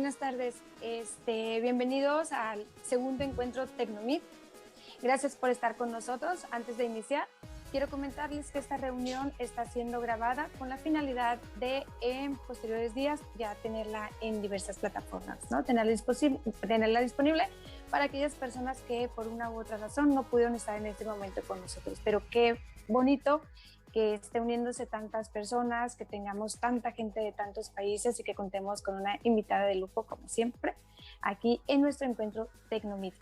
buenas tardes. Bienvenidos al segundo encuentro Tecnomit. Gracias por estar con nosotros. Antes de iniciar, quiero comentarles que esta reunión está siendo grabada con la finalidad de en posteriores días ya tenerla en diversas plataformas, ¿no? Tenerla disponible para aquellas personas que por una u otra razón no pudieron estar en este momento con nosotros. Pero qué bonito que esté uniéndose tantas personas, que tengamos tanta gente de tantos países y que contemos con una invitada de lujo, como siempre, aquí en nuestro encuentro Tecnomit.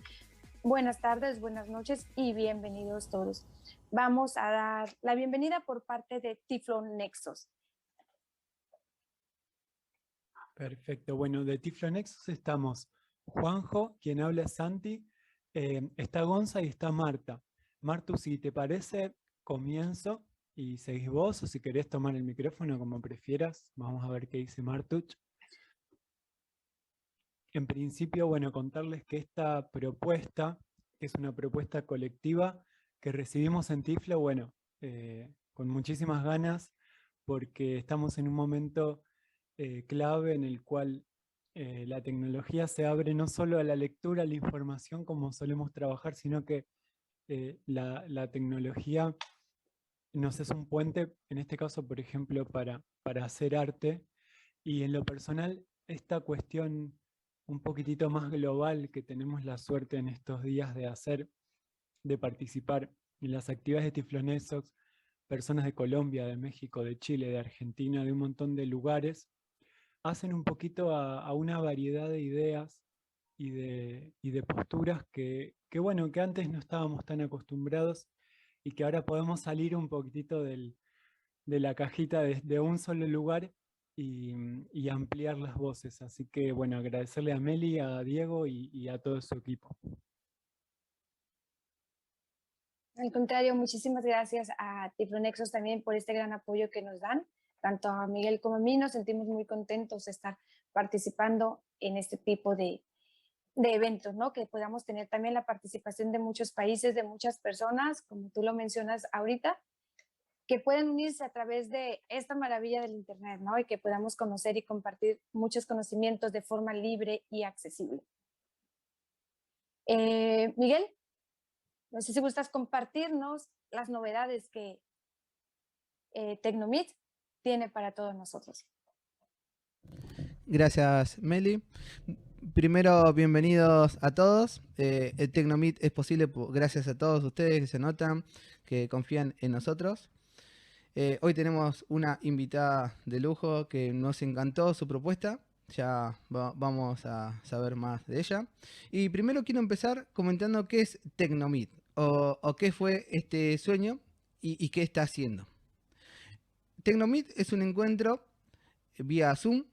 Buenas tardes, buenas noches y bienvenidos todos. Vamos a dar la bienvenida por parte de Tiflo Nexus. Perfecto, bueno, de Tiflo Nexus estamos Juanjo, quien habla es Santi, está Gonza y está Marta. Martu, si te parece, comienzo y seguís vos, o si querés tomar el micrófono como prefieras. Vamos a ver qué dice Martuch. En principio, bueno, contarles que esta propuesta, que es una propuesta colectiva que recibimos en Tiflo, bueno, con muchísimas ganas, porque estamos en un momento clave en el cual la tecnología se abre no solo a la lectura, a la información como solemos trabajar, sino que la tecnología nos es un puente, en este caso, por ejemplo, para hacer arte. Y en lo personal, esta cuestión un poquitito más global que tenemos la suerte en estos días de hacer, de participar en las actividades de Tiflonesox, personas de Colombia, de México, de Chile, de Argentina, de un montón de lugares, hacen un poquito a una variedad de ideas y de posturas bueno, que antes no estábamos tan acostumbrados y que ahora podemos salir un poquitito de la cajita de un solo lugar y ampliar las voces. Así que bueno, agradecerle a Meli, a Diego y a todo su equipo. Al contrario, muchísimas gracias a Tiflo Nexus también por este gran apoyo que nos dan. Tanto a Miguel como a mí nos sentimos muy contentos de estar participando en este tipo de eventos, ¿no? Que podamos tener también la participación de muchos países, de muchas personas, como tú lo mencionas ahorita, que pueden unirse a través de esta maravilla del Internet, ¿no? Y que podamos conocer y compartir muchos conocimientos de forma libre y accesible. Miguel, no sé si gustas compartirnos las novedades que Tecnomit tiene para todos nosotros. Gracias, Meli. Primero, bienvenidos a todos. El Tecnomit es posible gracias a todos ustedes que se notan, que confían en nosotros. Hoy tenemos una invitada de lujo que nos encantó su propuesta. Ya vamos a saber más de ella. Y primero quiero empezar comentando qué es Tecnomit o qué fue este sueño y qué está haciendo. Tecnomit es un encuentro vía Zoom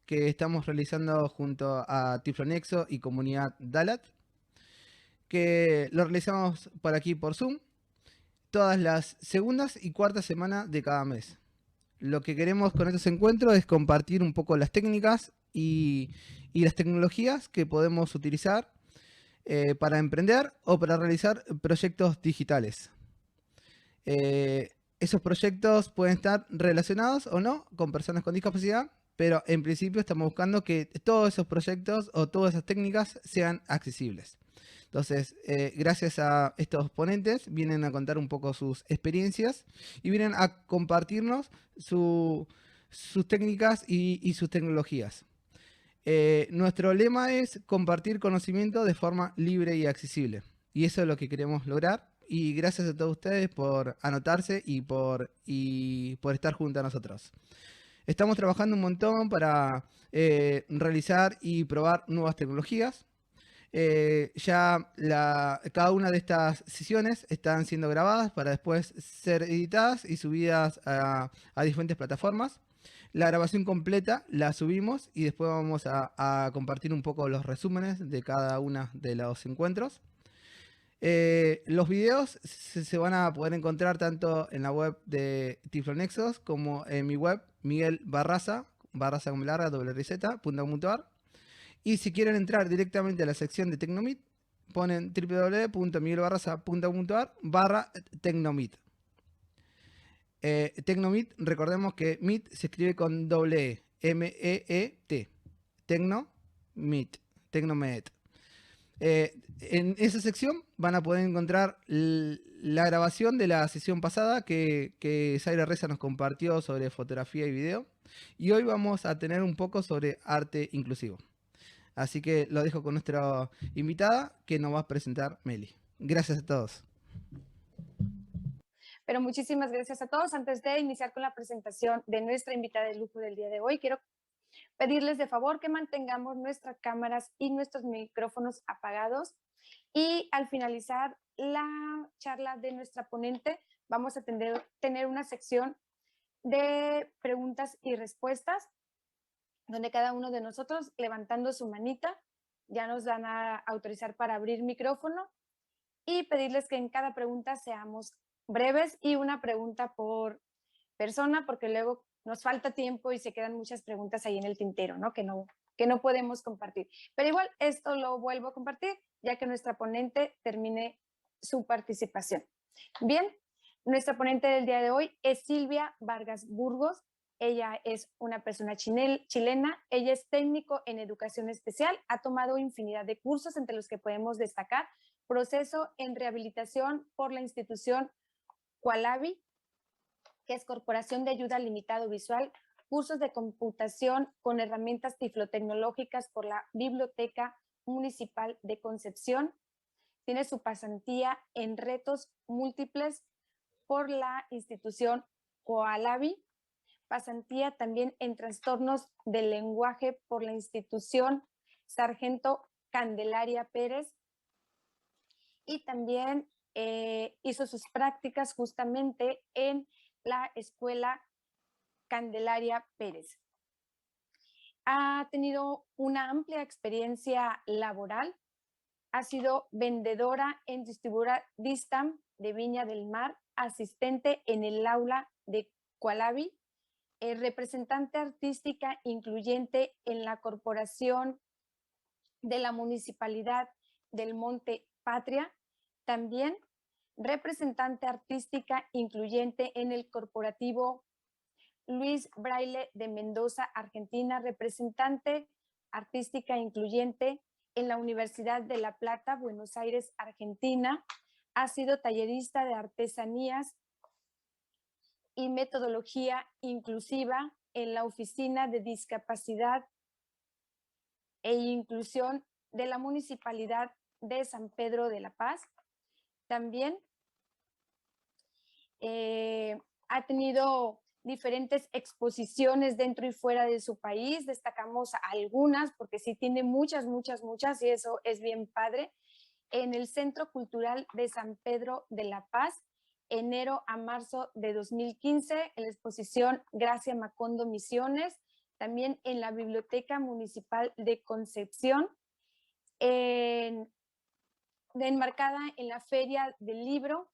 que estamos realizando junto a Tiflonexo y Comunidad Dalat, que lo realizamos por aquí por Zoom todas las segundas y cuartas semanas de cada mes. Lo que queremos con estos encuentros es compartir un poco las técnicas y las tecnologías que podemos utilizar para emprender o para realizar proyectos digitales. Esos proyectos pueden estar relacionados o no con personas con discapacidad, pero en principio estamos buscando que todos esos proyectos o todas esas técnicas sean accesibles. Entonces, gracias a estos ponentes, vienen a contar un poco sus experiencias y vienen a compartirnos sus técnicas y sus tecnologías. Nuestro lema es compartir conocimiento de forma libre y accesible. Y eso es lo que queremos lograr. Y gracias a todos ustedes por anotarse y por estar junto a nosotros. Estamos trabajando un montón para realizar y probar nuevas tecnologías. Cada una de estas sesiones están siendo grabadas para después ser editadas y subidas a diferentes plataformas. La grabación completa la subimos y después vamos a compartir un poco los resúmenes de cada uno de los encuentros. Los videos se van a poder encontrar tanto en la web de Tiflonexos como en mi web, Miguel Barraza con larga, .ar. Y si quieren entrar directamente a la sección de Tecnomit, ponen www.miguelbarraza.ar/Tecnomit. Tecnomit, recordemos que Meet se escribe con doble E, M-E-E-T. Tecno, Meet, Tecnomed. En esa sección van a poder encontrar la grabación de la sesión pasada que Zaira Reza nos compartió sobre fotografía y video. Y hoy vamos a tener un poco sobre arte inclusivo. Así que lo dejo con nuestra invitada que nos va a presentar Meli. Gracias a todos. Pero muchísimas gracias a todos. Antes de iniciar con la presentación de nuestra invitada de lujo del día de hoy, quiero pedirles de favor que mantengamos nuestras cámaras y nuestros micrófonos apagados. Y al finalizar la charla de nuestra ponente, vamos a tener una sección de preguntas y respuestas, donde cada uno de nosotros, levantando su manita, ya nos van a autorizar para abrir micrófono, y pedirles que en cada pregunta seamos breves y una pregunta por persona, porque luego nos falta tiempo y se quedan muchas preguntas ahí en el tintero, ¿no? Que no podemos compartir. Pero igual esto lo vuelvo a compartir ya que nuestra ponente termine su participación. Bien, nuestra ponente del día de hoy es Silvia Vargas Burgos. Ella es una persona chilena. Ella es técnico en educación especial. Ha tomado infinidad de cursos, entre los que podemos destacar proceso en rehabilitación por la institución Qualavi, que es Corporación de Ayuda Limitado Visual, cursos de computación con herramientas tiflotecnológicas por la Biblioteca Municipal de Concepción. Tiene su pasantía en retos múltiples por la institución Qualavi, pasantía también en trastornos del lenguaje por la institución Sargento Candelaria Pérez, y también hizo sus prácticas justamente en la Escuela Candelaria Pérez. Ha tenido una amplia experiencia laboral. Ha sido vendedora en distribuidora Distam de Viña del Mar, asistente en el aula de Qualavi, representante artística incluyente en la Corporación de la Municipalidad del Monte Patria, también representante artística incluyente en el corporativo Luis Braille de Mendoza, Argentina, representante artística incluyente en la Universidad de La Plata, Buenos Aires, Argentina. Ha sido tallerista de artesanías y metodología inclusiva en la Oficina de Discapacidad e Inclusión de la Municipalidad de San Pedro de la Paz. También ha tenido diferentes exposiciones dentro y fuera de su país. Destacamos algunas porque sí tiene muchas y eso es bien padre. En el Centro Cultural de San Pedro de la Paz, enero a marzo de 2015, en la exposición Gracia Macondo Misiones, también en la Biblioteca Municipal de Concepción, enmarcada en la Feria del Libro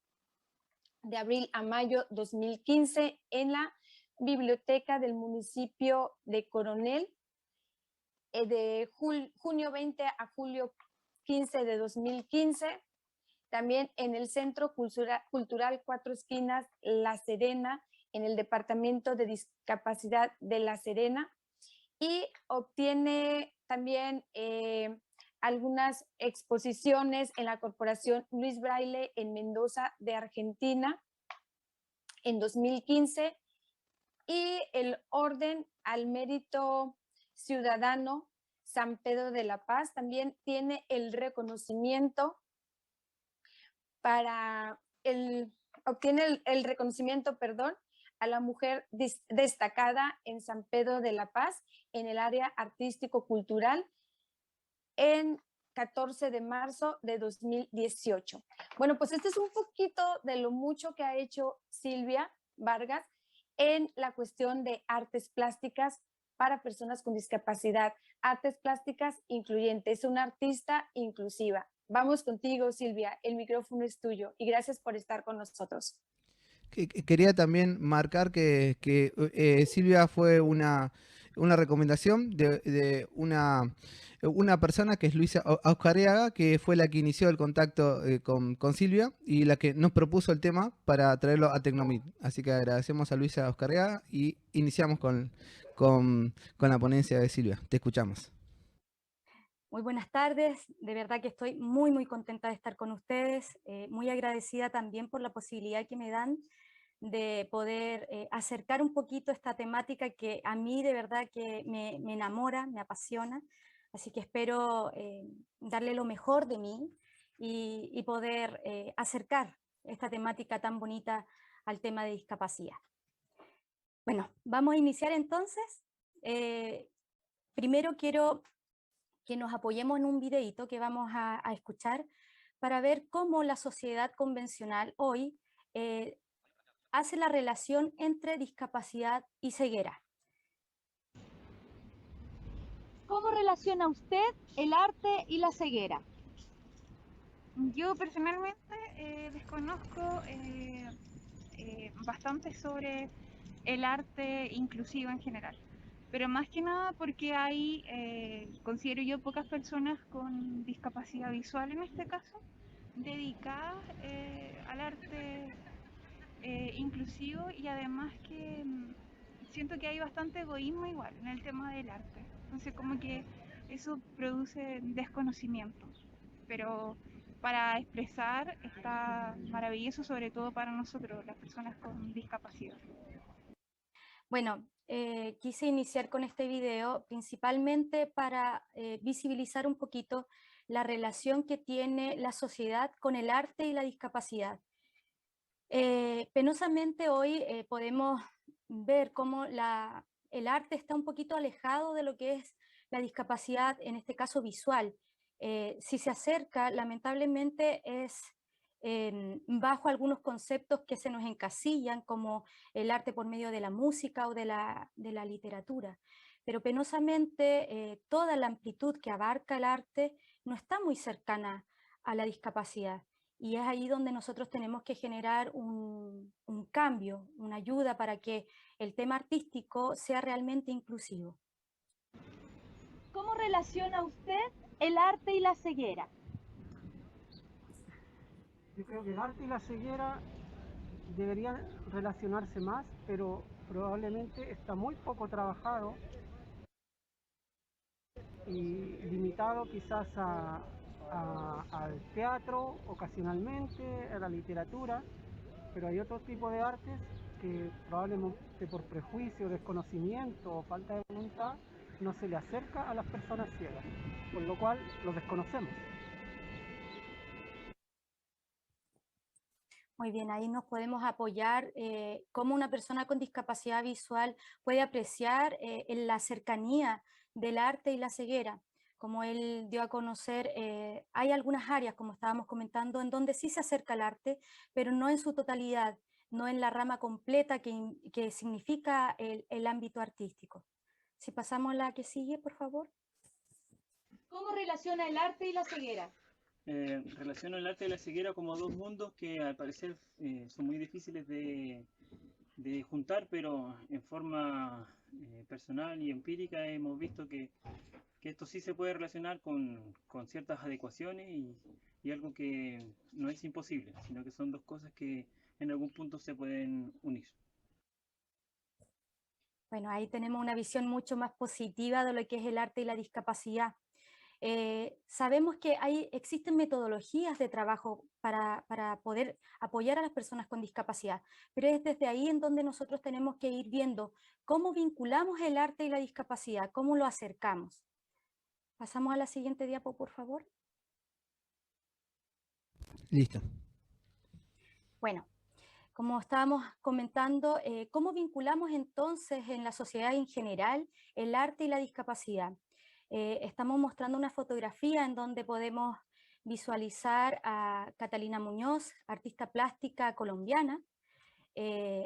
de abril a mayo 2015, en la Biblioteca del Municipio de Coronel, de junio 20 a julio 15 de 2015, también en el Centro Cultural Cuatro Esquinas La Serena, en el Departamento de Discapacidad de La Serena, y obtiene también algunas exposiciones en la Corporación Luis Braille en Mendoza de Argentina en 2015, y el Orden al Mérito Ciudadano San Pedro de la Paz también tiene el reconocimiento obtiene el reconocimiento, a la mujer destacada en San Pedro de la Paz en el área artístico-cultural en 14 de marzo de 2018. Bueno, pues este es un poquito de lo mucho que ha hecho Silvia Vargas en la cuestión de artes plásticas para personas con discapacidad, artes plásticas incluyentes, es una artista inclusiva. Vamos contigo, Silvia, el micrófono es tuyo y gracias por estar con nosotros. Quería también marcar que Silvia fue una recomendación de una persona que es Luisa Auscareaga, que fue la que inició el contacto con Silvia y la que nos propuso el tema para traerlo a Tecnomit. Así que agradecemos a Luisa Auscareaga y iniciamos con la ponencia de Silvia. Te escuchamos. Muy buenas tardes, de verdad que estoy muy contenta de estar con ustedes, muy agradecida también por la posibilidad que me dan de poder acercar un poquito esta temática que a mí de verdad que me enamora, me apasiona, así que espero darle lo mejor de mí y poder acercar esta temática tan bonita al tema de discapacidad. Bueno, vamos a iniciar entonces. Primero quiero que nos apoyemos en un videíto que vamos a escuchar para ver cómo la sociedad convencional hoy hace la relación entre discapacidad y ceguera. ¿Cómo relaciona usted el arte y la ceguera? Yo personalmente desconozco bastante sobre el arte inclusivo en general, pero más que nada porque hay, considero yo, pocas personas con discapacidad visual en este caso, dedicadas al arte inclusivo, y además que siento que hay bastante egoísmo igual en el tema del arte, entonces como que eso produce desconocimiento, pero para expresar está maravilloso, sobre todo para nosotros, las personas con discapacidad. Bueno, quise iniciar con este video principalmente para visibilizar un poquito la relación que tiene la sociedad con el arte y la discapacidad. Penosamente hoy podemos ver cómo el arte está un poquito alejado de lo que es la discapacidad, en este caso visual. Si se acerca, lamentablemente es bajo algunos conceptos que se nos encasillan, como el arte por medio de la música o de la literatura. Pero penosamente toda la amplitud que abarca el arte no está muy cercana a la discapacidad. Y es ahí donde nosotros tenemos que generar un cambio, una ayuda para que el tema artístico sea realmente inclusivo. ¿Cómo relaciona usted el arte y la ceguera? Yo creo que el arte y la ceguera deberían relacionarse más, pero probablemente está muy poco trabajado y limitado quizás al teatro ocasionalmente, a la literatura, pero hay otro tipo de artes que probablemente por prejuicio, desconocimiento o falta de voluntad no se le acerca a las personas ciegas, por lo cual lo desconocemos. Muy bien, ahí nos podemos apoyar cómo una persona con discapacidad visual puede apreciar en la cercanía del arte y la ceguera. Como él dio a conocer, hay algunas áreas, como estábamos comentando, en donde sí se acerca el arte, pero no en su totalidad, no en la rama completa que significa el ámbito artístico. Si pasamos a la que sigue, por favor. ¿Cómo relaciona el arte y la ceguera? Relaciono el arte y la ceguera como dos mundos que al parecer son muy difíciles de juntar, pero en forma personal y empírica hemos visto que esto sí se puede relacionar con ciertas adecuaciones y algo que no es imposible, sino que son dos cosas que en algún punto se pueden unir. Bueno, ahí tenemos una visión mucho más positiva de lo que es el arte y la discapacidad. Sabemos que existen metodologías de trabajo para poder apoyar a las personas con discapacidad, pero es desde ahí en donde nosotros tenemos que ir viendo cómo vinculamos el arte y la discapacidad, cómo lo acercamos. Pasamos a la siguiente diapo, por favor. Listo. Bueno, como estábamos comentando, ¿cómo vinculamos entonces en la sociedad en general el arte y la discapacidad? Estamos mostrando una fotografía en donde podemos visualizar a Catalina Muñoz, artista plástica colombiana,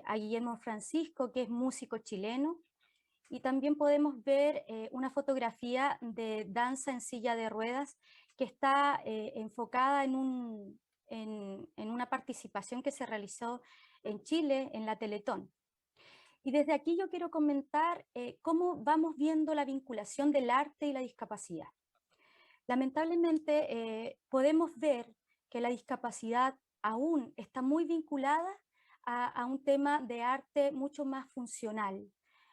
a Guillermo Francisco, que es músico chileno, y también podemos ver una fotografía de danza en silla de ruedas que está enfocada en una participación que se realizó en Chile, en la Teletón. Y desde aquí yo quiero comentar cómo vamos viendo la vinculación del arte y la discapacidad. Lamentablemente podemos ver que la discapacidad aún está muy vinculada a un tema de arte mucho más funcional,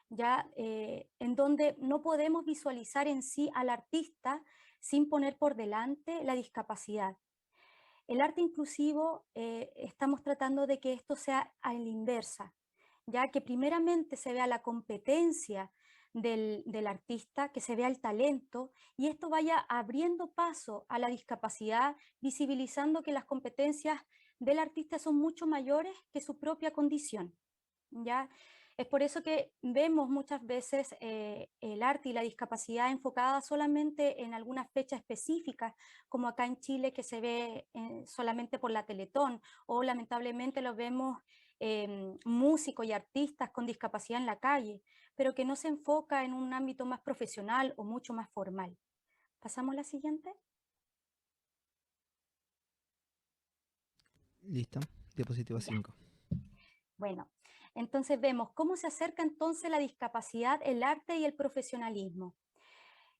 ya en donde no podemos visualizar en sí al artista sin poner por delante la discapacidad. El arte inclusivo estamos tratando de que esto sea a la inversa, ya que primeramente se vea la competencia del artista, que se vea el talento, y esto vaya abriendo paso a la discapacidad, visibilizando que las competencias del artista son mucho mayores que su propia condición, ¿ya? Es por eso que vemos muchas veces el arte y la discapacidad enfocada solamente en algunas fechas específicas, como acá en Chile que se ve solamente por la Teletón, o lamentablemente lo vemos músicos y artistas con discapacidad en la calle, pero que no se enfoca en un ámbito más profesional o mucho más formal. ¿Pasamos a la siguiente? Listo. Diapositiva 5. Bueno, entonces vemos cómo se acerca entonces la discapacidad, el arte y el profesionalismo.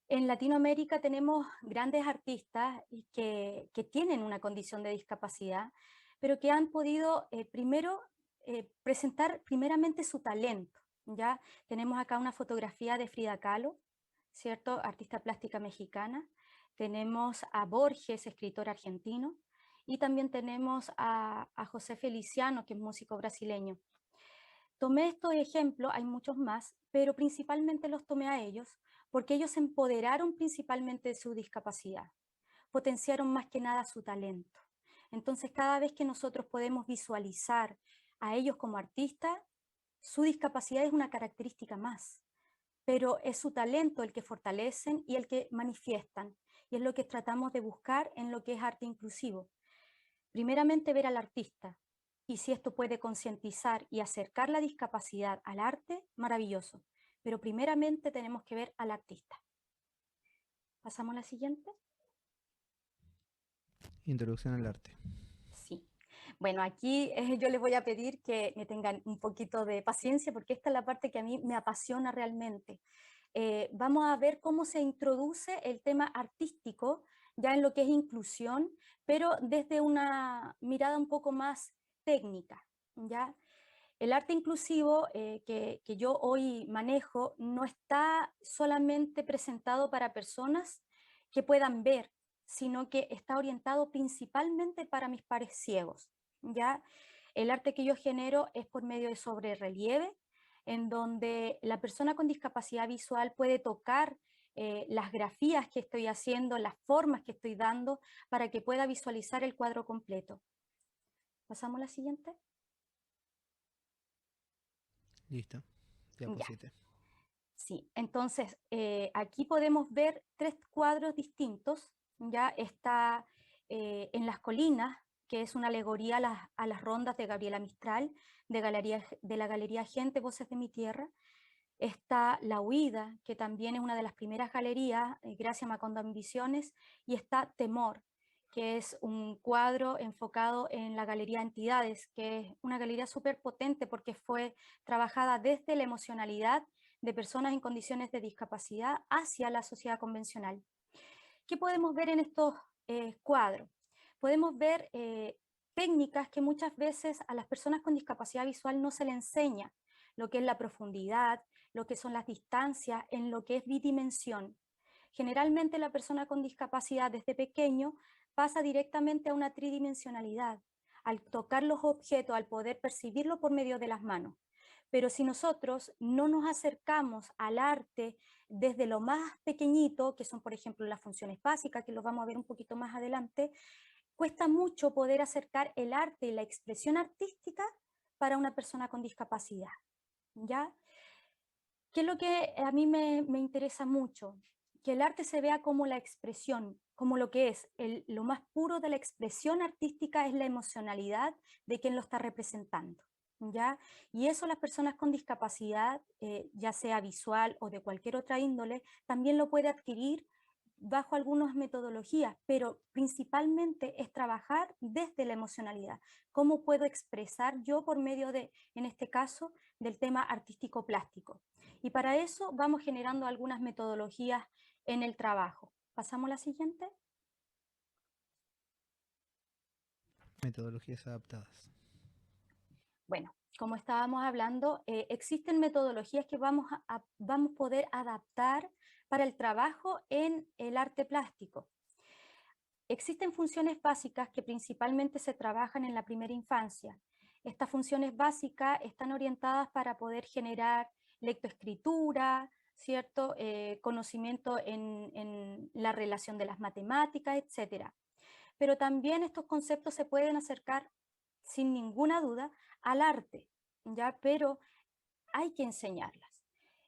En Latinoamérica tenemos grandes artistas que tienen una condición de discapacidad, pero que han podido primero presentar primeramente su talento. ¿Ya? Tenemos acá una fotografía de Frida Kahlo, ¿cierto? Artista plástica mexicana. Tenemos a Borges, escritor argentino, y también tenemos a José Feliciano, que es músico brasileño. Tomé estos ejemplos, hay muchos más, pero principalmente los tomé a ellos porque ellos se empoderaron principalmente de su discapacidad, potenciaron más que nada su talento. Entonces, cada vez que nosotros podemos visualizar a ellos como artistas, su discapacidad es una característica más, pero es su talento el que fortalecen y el que manifiestan, y es lo que tratamos de buscar en lo que es arte inclusivo. Primeramente, ver al artista, y si esto puede concientizar y acercar la discapacidad al arte, maravilloso. Pero primeramente tenemos que ver al artista. ¿Pasamos a la siguiente? Introducción al arte. Sí. Bueno, aquí yo les voy a pedir que me tengan un poquito de paciencia porque esta es la parte que a mí me apasiona realmente. Vamos a ver cómo se introduce el tema artístico ya en lo que es inclusión, pero desde una mirada un poco más técnica, ¿ya? El arte inclusivo que yo hoy manejo no está solamente presentado para personas que puedan ver, sino que está orientado principalmente para mis pares ciegos, ¿ya? El arte que yo genero es por medio de sobrerrelieve, en donde la persona con discapacidad visual puede tocar las grafías que estoy haciendo, las formas que estoy dando, para que pueda visualizar el cuadro completo. ¿Pasamos a la siguiente? Listo. Diapositiva. Sí, entonces aquí podemos ver 3 cuadros distintos. Ya está en las colinas, que es una alegoría a las rondas de Gabriela Mistral, de la Galería Gente, Voces de mi Tierra. Está La Huida, que también es una de las primeras galerías, gracias a Macondo Ambiciones, y está Temor, que es un cuadro enfocado en la Galería Entidades, que es una galería súper potente porque fue trabajada desde la emocionalidad de personas en condiciones de discapacidad hacia la sociedad convencional. ¿Qué podemos ver en estos cuadros? Podemos ver técnicas que muchas veces a las personas con discapacidad visual no se les enseña, lo que es la profundidad, lo que son las distancias, en lo que es bidimensión. Generalmente la persona con discapacidad desde pequeño pasa directamente a una tridimensionalidad, al tocar los objetos, al poder percibirlo por medio de las manos. Pero si nosotros no nos acercamos al arte desde lo más pequeñito, que son por ejemplo las funciones básicas, que los vamos a ver un poquito más adelante, cuesta mucho poder acercar el arte y la expresión artística para una persona con discapacidad, ¿ya? ¿Qué es lo que a mí me interesa mucho? Que el arte se vea como la expresión, como lo que es. Lo más puro de la expresión artística es la emocionalidad de quien lo está representando, ¿ya? Y eso las personas con discapacidad, ya sea visual o de cualquier otra índole, también lo puede adquirir bajo algunas metodologías, pero principalmente es trabajar desde la emocionalidad. ¿Cómo puedo expresar yo por medio de, en este caso, del tema artístico plástico? Y para eso vamos generando algunas metodologías en el trabajo. ¿Pasamos a la siguiente? Metodologías adaptadas. Bueno, como estábamos hablando, existen metodologías que vamos a poder adaptar para el trabajo en el arte plástico. Existen funciones básicas que principalmente se trabajan en la primera infancia. Estas funciones básicas están orientadas para poder generar lectoescritura, ¿cierto? Conocimiento en la relación de las matemáticas, etc. Pero también estos conceptos se pueden acercar sin ninguna duda al arte, ¿ya? Pero hay que enseñarlas.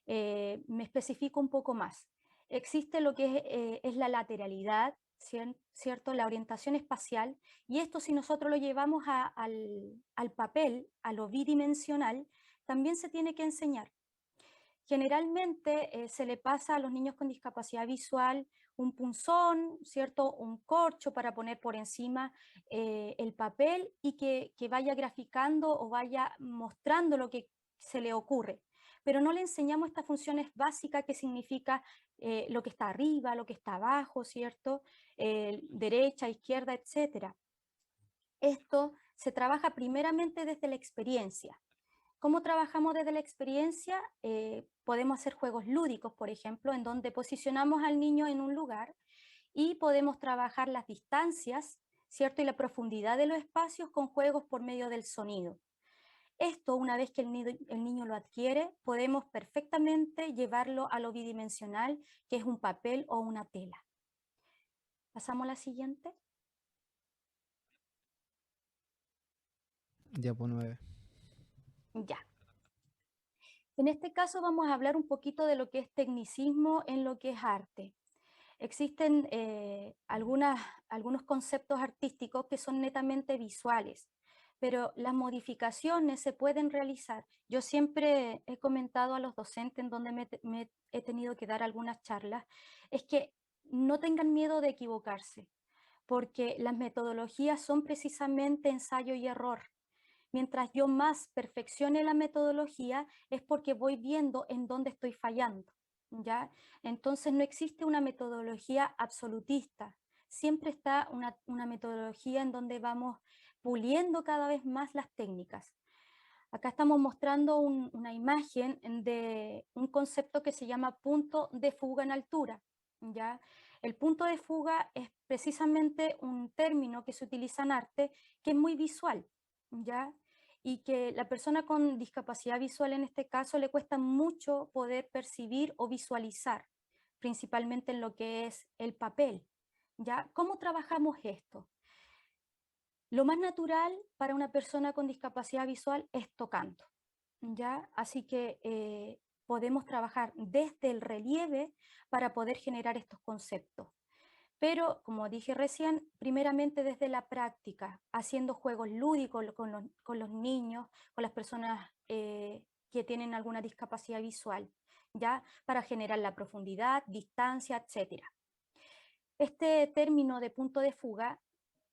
Me especifico un poco más. Existe lo que es la lateralidad, ¿cierto? La orientación espacial, y esto si nosotros lo llevamos al papel, a lo bidimensional, también se tiene que enseñar. Generalmente se le pasa a los niños con discapacidad visual un punzón, ¿cierto? Un corcho para poner por encima el papel y que vaya graficando o vaya mostrando lo que se le ocurre. Pero no le enseñamos estas funciones básicas que significa lo que está arriba, lo que está abajo, ¿cierto? Derecha, izquierda, etc. Esto se trabaja primeramente desde la experiencia. ¿Cómo trabajamos desde la experiencia? Podemos hacer juegos lúdicos, por ejemplo, en donde posicionamos al niño en un lugar y podemos trabajar las distancias, ¿cierto? Y la profundidad de los espacios con juegos por medio del sonido. Esto, una vez que el niño lo adquiere, podemos perfectamente llevarlo a lo bidimensional, que es un papel o una tela. ¿Pasamos a la siguiente? Diapo 9. Ya. En este caso vamos a hablar un poquito de lo que es tecnicismo en lo que es arte. Existen algunos conceptos artísticos que son netamente visuales, pero las modificaciones se pueden realizar. Yo siempre he comentado a los docentes en donde me he tenido que dar algunas charlas, es que no tengan miedo de equivocarse, porque las metodologías son precisamente ensayo y error. Mientras yo más perfeccione la metodología, es porque voy viendo en dónde estoy fallando, ¿ya? Entonces no existe una metodología absolutista. Siempre está una metodología en donde vamos puliendo cada vez más las técnicas. Acá estamos mostrando una imagen de un concepto que se llama punto de fuga en altura, ¿ya? El punto de fuga es precisamente un término que se utiliza en arte que es muy visual, ¿ya? Y que la persona con discapacidad visual en este caso le cuesta mucho poder percibir o visualizar, principalmente en lo que es el papel, ¿ya? ¿Cómo trabajamos esto? Lo más natural para una persona con discapacidad visual es tocando, ¿ya? Así que podemos trabajar desde el relieve para poder generar estos conceptos. Pero, como dije recién, primeramente desde la práctica, haciendo juegos lúdicos con los niños, con las personas que tienen alguna discapacidad visual, ¿ya? Para generar la profundidad, distancia, etc. Este término de punto de fuga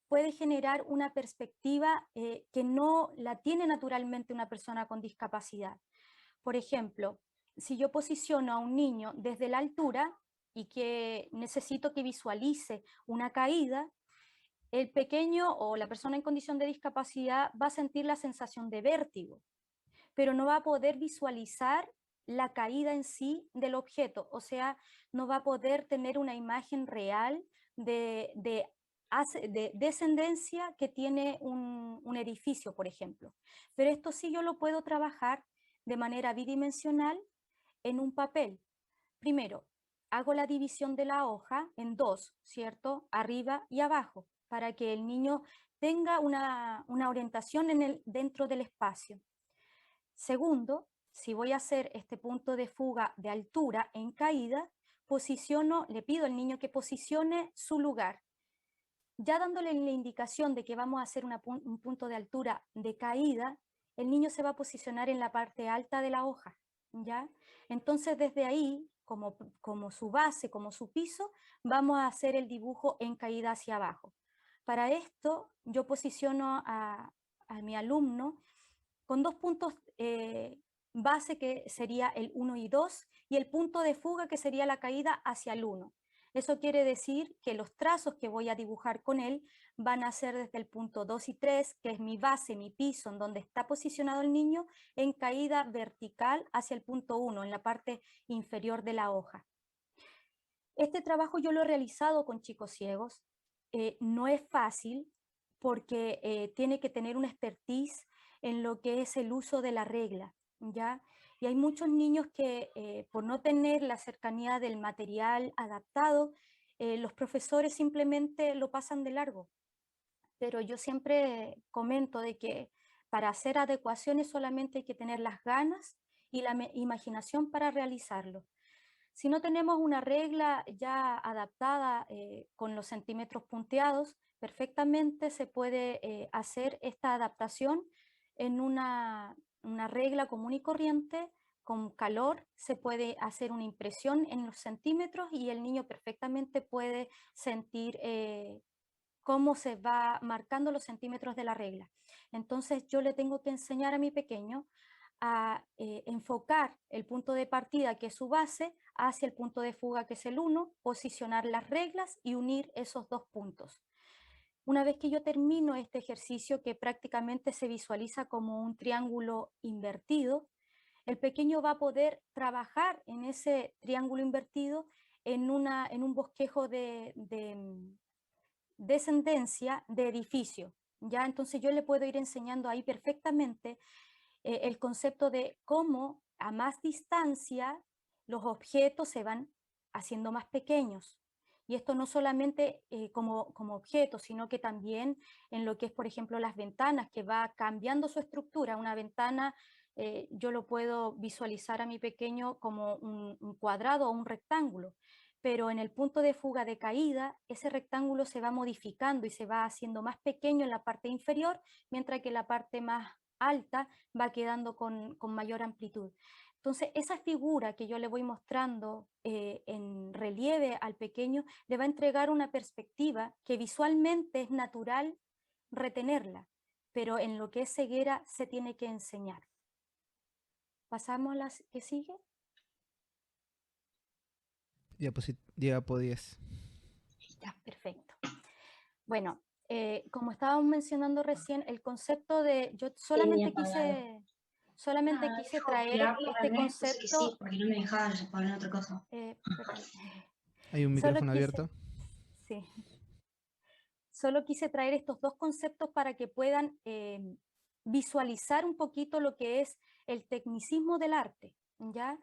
puede generar una perspectiva que no la tiene naturalmente una persona con discapacidad. Por ejemplo, si yo posiciono a un niño desde la altura y que necesito que visualice una caída, el pequeño o la persona en condición de discapacidad va a sentir la sensación de vértigo, pero no va a poder visualizar la caída en sí del objeto, o sea, no va a poder tener una imagen real de descendencia que tiene un edificio, por ejemplo. Pero esto sí yo lo puedo trabajar de manera bidimensional en un papel. Primero, hago la división de la hoja en dos, ¿cierto? Arriba y abajo, para que el niño tenga una orientación dentro del espacio. Segundo, si voy a hacer este punto de fuga de altura en caída, le pido al niño que posicione su lugar. Ya dándole la indicación de que vamos a hacer un punto de altura de caída, el niño se va a posicionar en la parte alta de la hoja, ¿ya? Entonces desde ahí, como su base, como su piso, vamos a hacer el dibujo en caída hacia abajo. Para esto yo posiciono a mi alumno con dos puntos base que sería el 1 y 2 y el punto de fuga que sería la caída hacia el 1. Eso quiere decir que los trazos que voy a dibujar con él van a ser desde el punto 2 y 3, que es mi base, mi piso, en donde está posicionado el niño, en caída vertical hacia el punto 1, en la parte inferior de la hoja. Este trabajo yo lo he realizado con chicos ciegos. No es fácil porque tiene que tener una expertise en lo que es el uso de la regla, ¿ya? Y hay muchos niños que por no tener la cercanía del material adaptado, los profesores simplemente lo pasan de largo. Pero yo siempre comento de que para hacer adecuaciones solamente hay que tener las ganas y la imaginación para realizarlo. Si no tenemos una regla ya adaptada con los centímetros punteados, perfectamente se puede hacer esta adaptación en una regla común y corriente. Con calor se puede hacer una impresión en los centímetros y el niño perfectamente puede sentir cómo se va marcando los centímetros de la regla. Entonces yo le tengo que enseñar a mi pequeño a enfocar el punto de partida, que es su base, hacia el punto de fuga, que es el 1, posicionar las reglas y unir esos dos puntos. Una vez que yo termino este ejercicio, que prácticamente se visualiza como un triángulo invertido, el pequeño va a poder trabajar en ese triángulo invertido en un bosquejo de descendencia de edificio. ¿Ya? Entonces yo le puedo ir enseñando ahí perfectamente el concepto de cómo a más distancia los objetos se van haciendo más pequeños. Y esto no solamente como objetos, sino que también en lo que es, por ejemplo, las ventanas, que va cambiando su estructura. Una ventana yo lo puedo visualizar a mi pequeño como un cuadrado o un rectángulo, pero en el punto de fuga de caída, ese rectángulo se va modificando y se va haciendo más pequeño en la parte inferior, mientras que la parte más alta va quedando con mayor amplitud. Entonces, esa figura que yo le voy mostrando en relieve al pequeño le va a entregar una perspectiva que visualmente es natural retenerla, pero en lo que es ceguera se tiene que enseñar. ¿Pasamos a la que sigue? Diapo 10. Ya, perfecto. Bueno, como estábamos mencionando recién, el concepto de... Yo solamente quise traer este concepto... porque no me dejaba poner otra cosa. Hay un micrófono abierto. Sí. Solo quise traer estos dos conceptos para que puedan visualizar un poquito lo que es el tecnicismo del arte, ¿ya?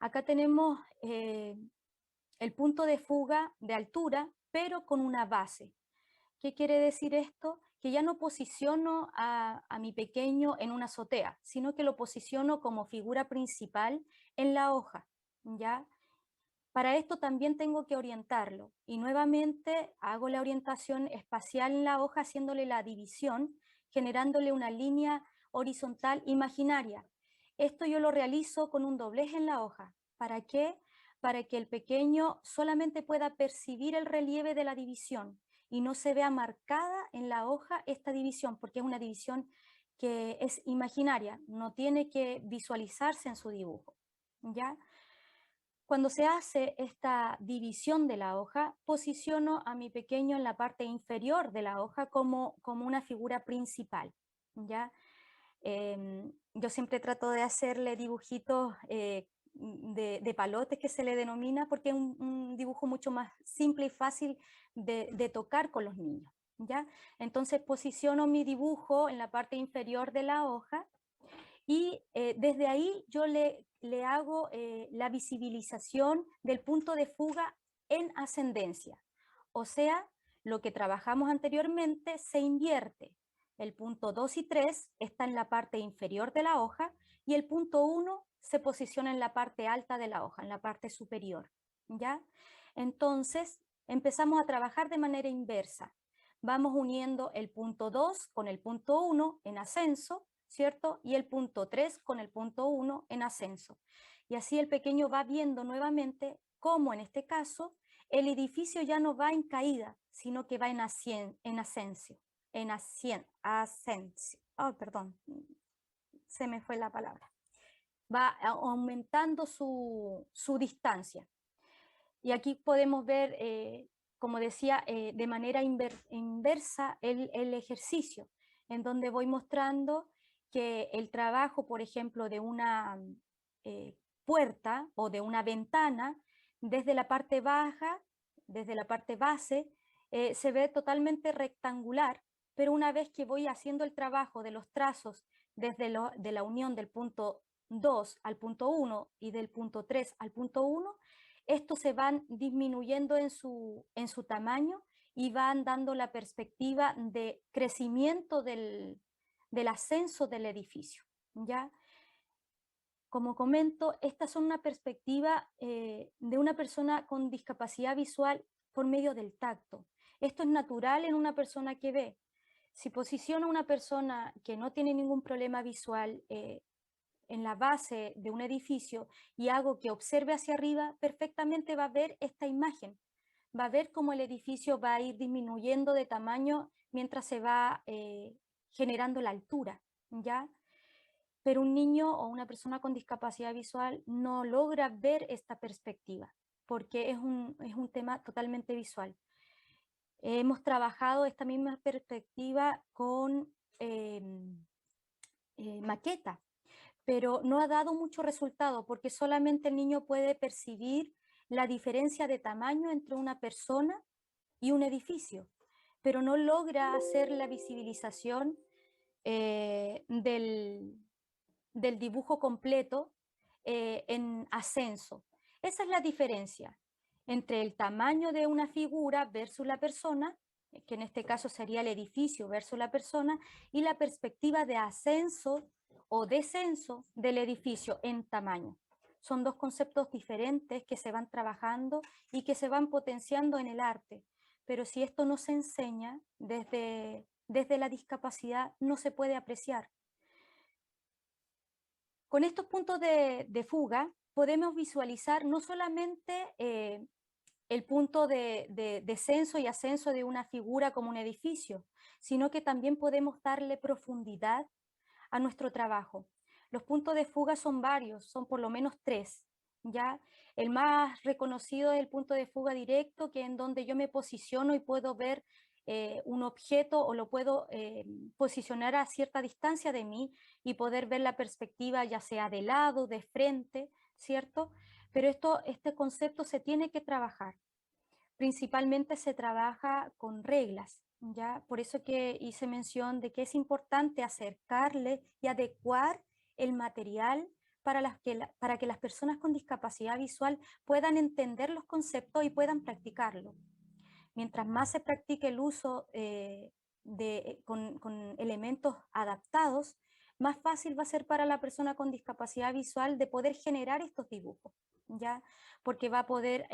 Acá tenemos el punto de fuga de altura, pero con una base. ¿Qué quiere decir esto? Que ya no posiciono a mi pequeño en una azotea, sino que lo posiciono como figura principal en la hoja, ¿ya? Para esto también tengo que orientarlo y nuevamente hago la orientación espacial en la hoja haciéndole la división, generándole una línea horizontal imaginaria. Esto yo lo realizo con un doblez en la hoja. ¿Para qué? Para que el pequeño solamente pueda percibir el relieve de la división y no se vea marcada en la hoja esta división, porque es una división que es imaginaria, no tiene que visualizarse en su dibujo, ¿ya? Cuando se hace esta división de la hoja, posiciono a mi pequeño en la parte inferior de la hoja como una figura principal, ¿ya? Yo siempre trato de hacerle dibujitos de palotes, que se le denomina, porque es un dibujo mucho más simple y fácil de tocar con los niños, ¿ya? Entonces posiciono mi dibujo en la parte inferior de la hoja y desde ahí yo le hago la visibilización del punto de fuga en ascendencia. O sea, lo que trabajamos anteriormente se invierte. El punto 2 y 3 está en la parte inferior de la hoja y el punto 1 se posiciona en la parte alta de la hoja, en la parte superior, ¿ya? Entonces, empezamos a trabajar de manera inversa. Vamos uniendo el punto 2 con el punto 1 en ascenso, ¿cierto? Y el punto 3 con el punto 1 en ascenso. Y así el pequeño va viendo nuevamente cómo en este caso el edificio ya no va en caída, sino que va en ascenso. Oh, perdón, se me fue la palabra. Va aumentando su distancia. Y aquí podemos ver, como decía, de manera inversa el ejercicio, en donde voy mostrando que el trabajo, por ejemplo, de una puerta o de una ventana, desde la parte baja, desde la parte base, se ve totalmente rectangular, pero una vez que voy haciendo el trabajo de los trazos desde de la unión del punto 2 al punto 1 y del punto 3 al punto 1, estos se van disminuyendo en su tamaño y van dando la perspectiva de crecimiento del ascenso del edificio, ¿ya? Como comento, estas son una perspectiva de una persona con discapacidad visual por medio del tacto. Esto es natural en una persona que ve. Si posiciono a una persona que no tiene ningún problema visual en la base de un edificio y hago que observe hacia arriba, perfectamente va a ver esta imagen. Va a ver cómo el edificio va a ir disminuyendo de tamaño mientras se va generando la altura, ¿ya? Pero un niño o una persona con discapacidad visual no logra ver esta perspectiva, porque es un tema totalmente visual. Hemos trabajado esta misma perspectiva con maqueta, pero no ha dado mucho resultado porque solamente el niño puede percibir la diferencia de tamaño entre una persona y un edificio, pero no logra hacer la visibilización del dibujo completo en ascenso. Esa es la diferencia entre el tamaño de una figura versus la persona, que en este caso sería el edificio versus la persona, y la perspectiva de ascenso o descenso del edificio en tamaño. Son dos conceptos diferentes que se van trabajando y que se van potenciando en el arte, pero si esto no se enseña desde la discapacidad, no se puede apreciar. Con estos puntos de fuga podemos visualizar no solamente el punto de descenso y ascenso de una figura como un edificio, sino que también podemos darle profundidad a nuestro trabajo. Los puntos de fuga son varios, son por lo menos 3, ¿ya? El más reconocido es el punto de fuga directo, que es en donde yo me posiciono y puedo ver un objeto o lo puedo posicionar a cierta distancia de mí y poder ver la perspectiva ya sea de lado, de frente, ¿cierto? Pero este concepto se tiene que trabajar. Principalmente se trabaja con reglas, ¿ya? Por eso que hice mención de que es importante acercarle y adecuar el material para que las personas con discapacidad visual puedan entender los conceptos y puedan practicarlo. Mientras más se practique el uso con elementos adaptados, más fácil va a ser para la persona con discapacidad visual de poder generar estos dibujos, ¿ya? Porque va a poder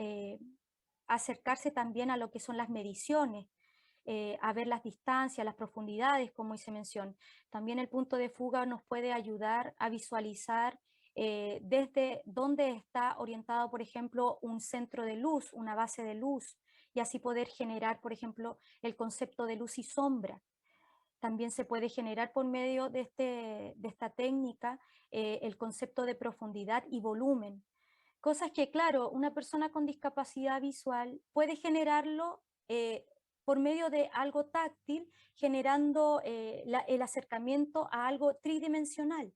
acercarse también a lo que son las mediciones, a ver las distancias, las profundidades, como hice mención. También el punto de fuga nos puede ayudar a visualizar desde dónde está orientado, por ejemplo, un centro de luz, una base de luz, y así poder generar, por ejemplo, el concepto de luz y sombra. También se puede generar por medio de esta técnica el concepto de profundidad y volumen. Cosas que, claro, una persona con discapacidad visual puede generarlo por medio de algo táctil, generando el acercamiento a algo tridimensional.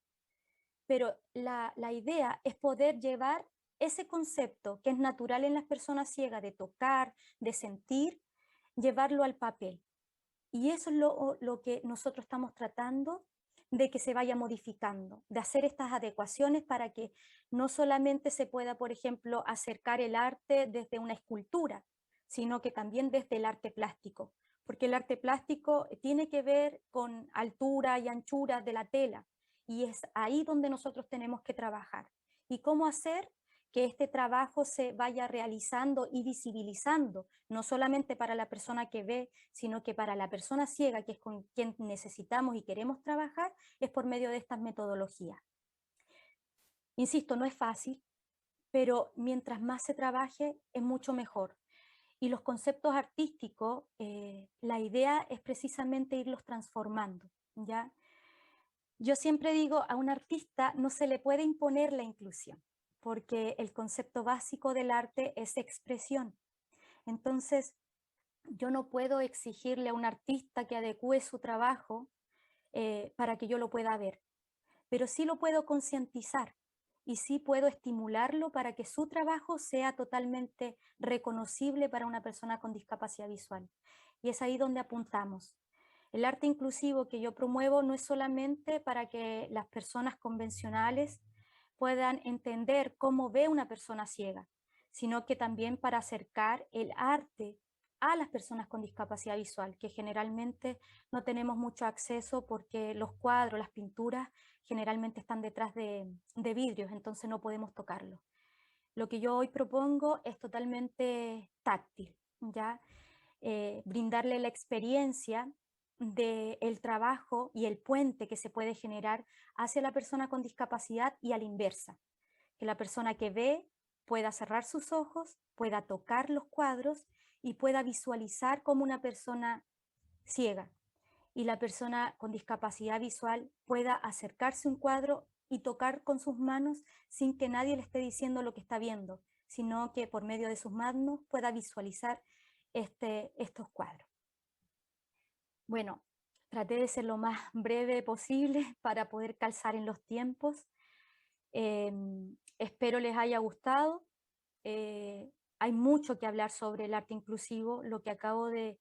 Pero la idea es poder llevar ese concepto que es natural en las personas ciegas de tocar, de sentir, llevarlo al papel. Y eso es lo que nosotros estamos tratando de que se vaya modificando, de hacer estas adecuaciones para que no solamente se pueda, por ejemplo, acercar el arte desde una escultura, sino que también desde el arte plástico, porque el arte plástico tiene que ver con altura y anchura de la tela, y es ahí donde nosotros tenemos que trabajar. ¿Y cómo hacer que este trabajo se vaya realizando y visibilizando, no solamente para la persona que ve, sino que para la persona ciega, que es con quien necesitamos y queremos trabajar, es por medio de estas metodologías? Insisto, no es fácil, pero mientras más se trabaje, es mucho mejor. Y los conceptos artísticos, la idea es precisamente irlos transformando, ¿ya? Yo siempre digo, a un artista no se le puede imponer la inclusión, porque el concepto básico del arte es expresión. Entonces, yo no puedo exigirle a un artista que adecue su trabajo para que yo lo pueda ver, pero sí lo puedo concientizar y sí puedo estimularlo para que su trabajo sea totalmente reconocible para una persona con discapacidad visual. Y es ahí donde apuntamos. El arte inclusivo que yo promuevo no es solamente para que las personas convencionales puedan entender cómo ve una persona ciega, sino que también para acercar el arte a las personas con discapacidad visual, que generalmente no tenemos mucho acceso porque los cuadros, las pinturas, generalmente están detrás de vidrios, entonces no podemos tocarlo. Lo que yo hoy propongo es totalmente táctil, ¿ya? Brindarle la experiencia del trabajo y el puente que se puede generar hacia la persona con discapacidad y a la inversa. Que la persona que ve pueda cerrar sus ojos, pueda tocar los cuadros y pueda visualizar como una persona ciega. Y la persona con discapacidad visual pueda acercarse a un cuadro y tocar con sus manos sin que nadie le esté diciendo lo que está viendo, sino que por medio de sus manos pueda visualizar estos cuadros. Bueno, traté de ser lo más breve posible para poder calzar en los tiempos. Espero les haya gustado. Hay mucho que hablar sobre el arte inclusivo. Lo que acabo de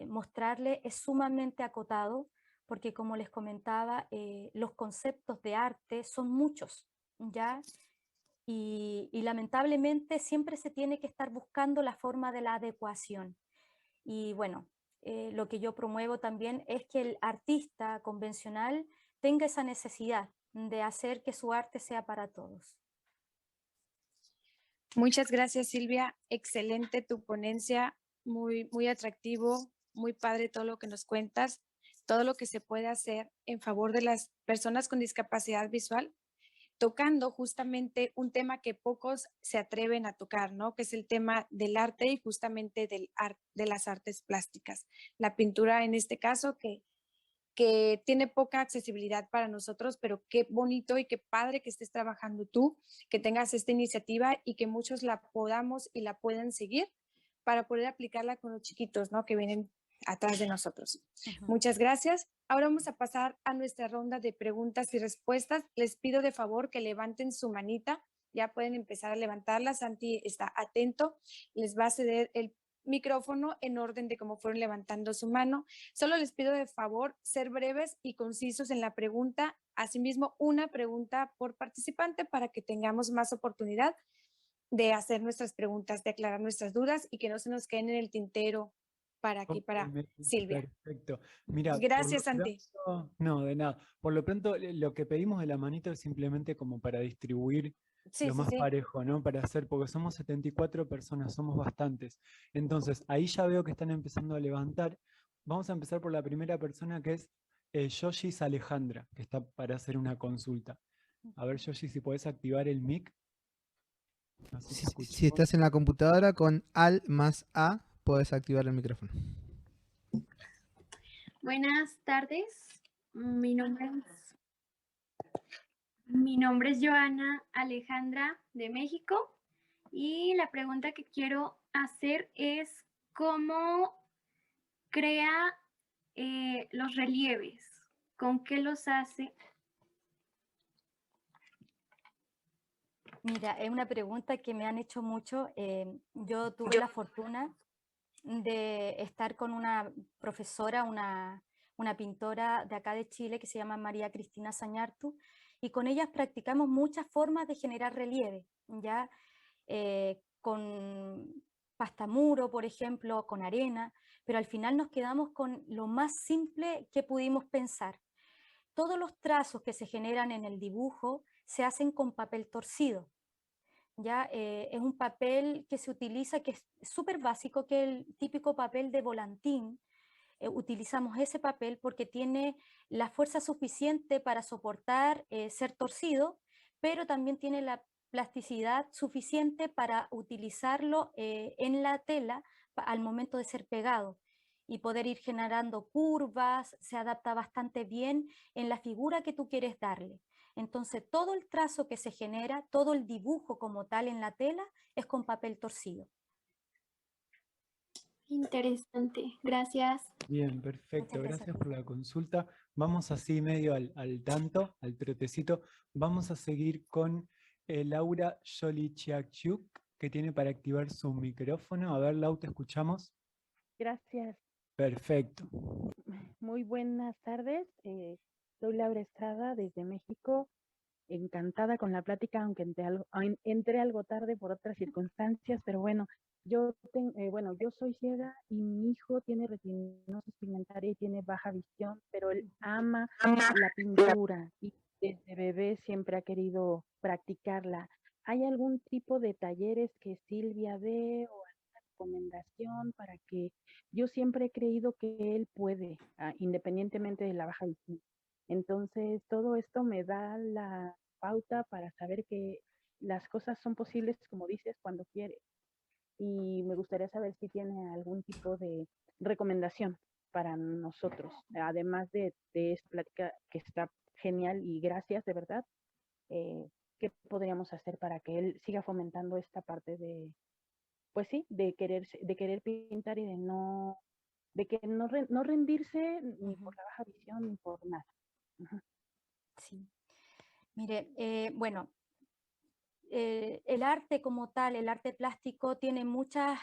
mostrarles es sumamente acotado, porque como les comentaba, los conceptos de arte son muchos, ¿ya? Y lamentablemente siempre se tiene que estar buscando la forma de la adecuación. Y bueno, lo que yo promuevo también es que el artista convencional tenga esa necesidad de hacer que su arte sea para todos. Muchas gracias, Silvia. Excelente tu ponencia, muy atractivo, muy padre todo lo que nos cuentas, todo lo que se puede hacer en favor de las personas con discapacidad visual, tocando justamente un tema que pocos se atreven a tocar, ¿no? Que es el tema del arte y justamente de las artes plásticas. La pintura en este caso que tiene poca accesibilidad para nosotros, pero qué bonito y qué padre que estés trabajando tú, que tengas esta iniciativa y que muchos la podamos y la puedan seguir para poder aplicarla con los chiquitos, ¿no? Que vienen atrás de nosotros. Muchas gracias. Ahora vamos a pasar a nuestra ronda de preguntas y respuestas. Les pido de favor que levanten su manita. Ya pueden empezar a levantarla. Santi está atento. Les va a ceder el micrófono en orden de cómo fueron levantando su mano. Solo les pido de favor ser breves y concisos en la pregunta. Asimismo, una pregunta por participante para que tengamos más oportunidad de hacer nuestras preguntas, de aclarar nuestras dudas y que no se nos queden en el tintero para aquí, para Silvia. Perfecto. Mira, gracias, Santi. No, de nada. Por lo pronto, lo que pedimos de la manito es simplemente como para distribuir lo más parejo, ¿no? Para hacer, porque somos 74 personas, somos bastantes. Entonces, ahí ya veo que están empezando a levantar. Vamos a empezar por la primera persona, que es Yoshis Alejandra, que está para hacer una consulta. A ver, Yoshi, si podés activar el mic. Si estás en la computadora con Al más A, puedes activar el micrófono. Buenas tardes, mi nombre es Joana Alejandra de México y la pregunta que quiero hacer es ¿cómo crea los relieves? ¿Con qué los hace? Mira, es una pregunta que me han hecho mucho. Yo tuve la fortuna de estar con una profesora, una pintora de acá de Chile que se llama María Cristina Sañartu, y con ellas practicamos muchas formas de generar relieve, ¿ya? Con pastamuro, por ejemplo, con arena, pero al final nos quedamos con lo más simple que pudimos pensar. Todos los trazos que se generan en el dibujo se hacen con papel torcido. ¿Ya? Es un papel que se utiliza, que es súper básico, que es el típico papel de volantín. Utilizamos ese papel porque tiene la fuerza suficiente para soportar ser torcido, pero también tiene la plasticidad suficiente para utilizarlo en la tela al momento de ser pegado. y poder ir generando curvas, se adapta bastante bien en la figura que tú quieres darle. Entonces todo el trazo que se genera, todo el dibujo como tal en la tela es con papel torcido. Interesante, gracias. Bien, perfecto. Muchas gracias. Gracias por la consulta. Vamos así medio al tanto, al trotecito. Vamos a seguir con Laura Jolichiachuk, que tiene para activar su micrófono. A ver, Lau, te escuchamos. Gracias. Perfecto. Muy buenas tardes. Soy Laura Estrada desde México. Encantada con la plática, aunque entré algo tarde por otras circunstancias, pero bueno, yo soy ciega y mi hijo tiene retinosis pigmentaria y tiene baja visión, pero él ama la pintura y desde bebé siempre ha querido practicarla. ¿Hay algún tipo de talleres que Silvia dé o alguna recomendación para que yo siempre he creído que él puede, independientemente de la baja visión? Entonces, todo esto me da la pauta para saber que las cosas son posibles, como dices, cuando quieres. Y me gustaría saber si tiene algún tipo de recomendación para nosotros, además de esta plática que está genial y gracias, de verdad. ¿Qué podríamos hacer para que él siga fomentando esta parte de, pues sí, de querer pintar y no rendirse ni por la baja visión ni por nada? Sí. Mire, bueno, el arte como tal, el arte plástico tiene muchas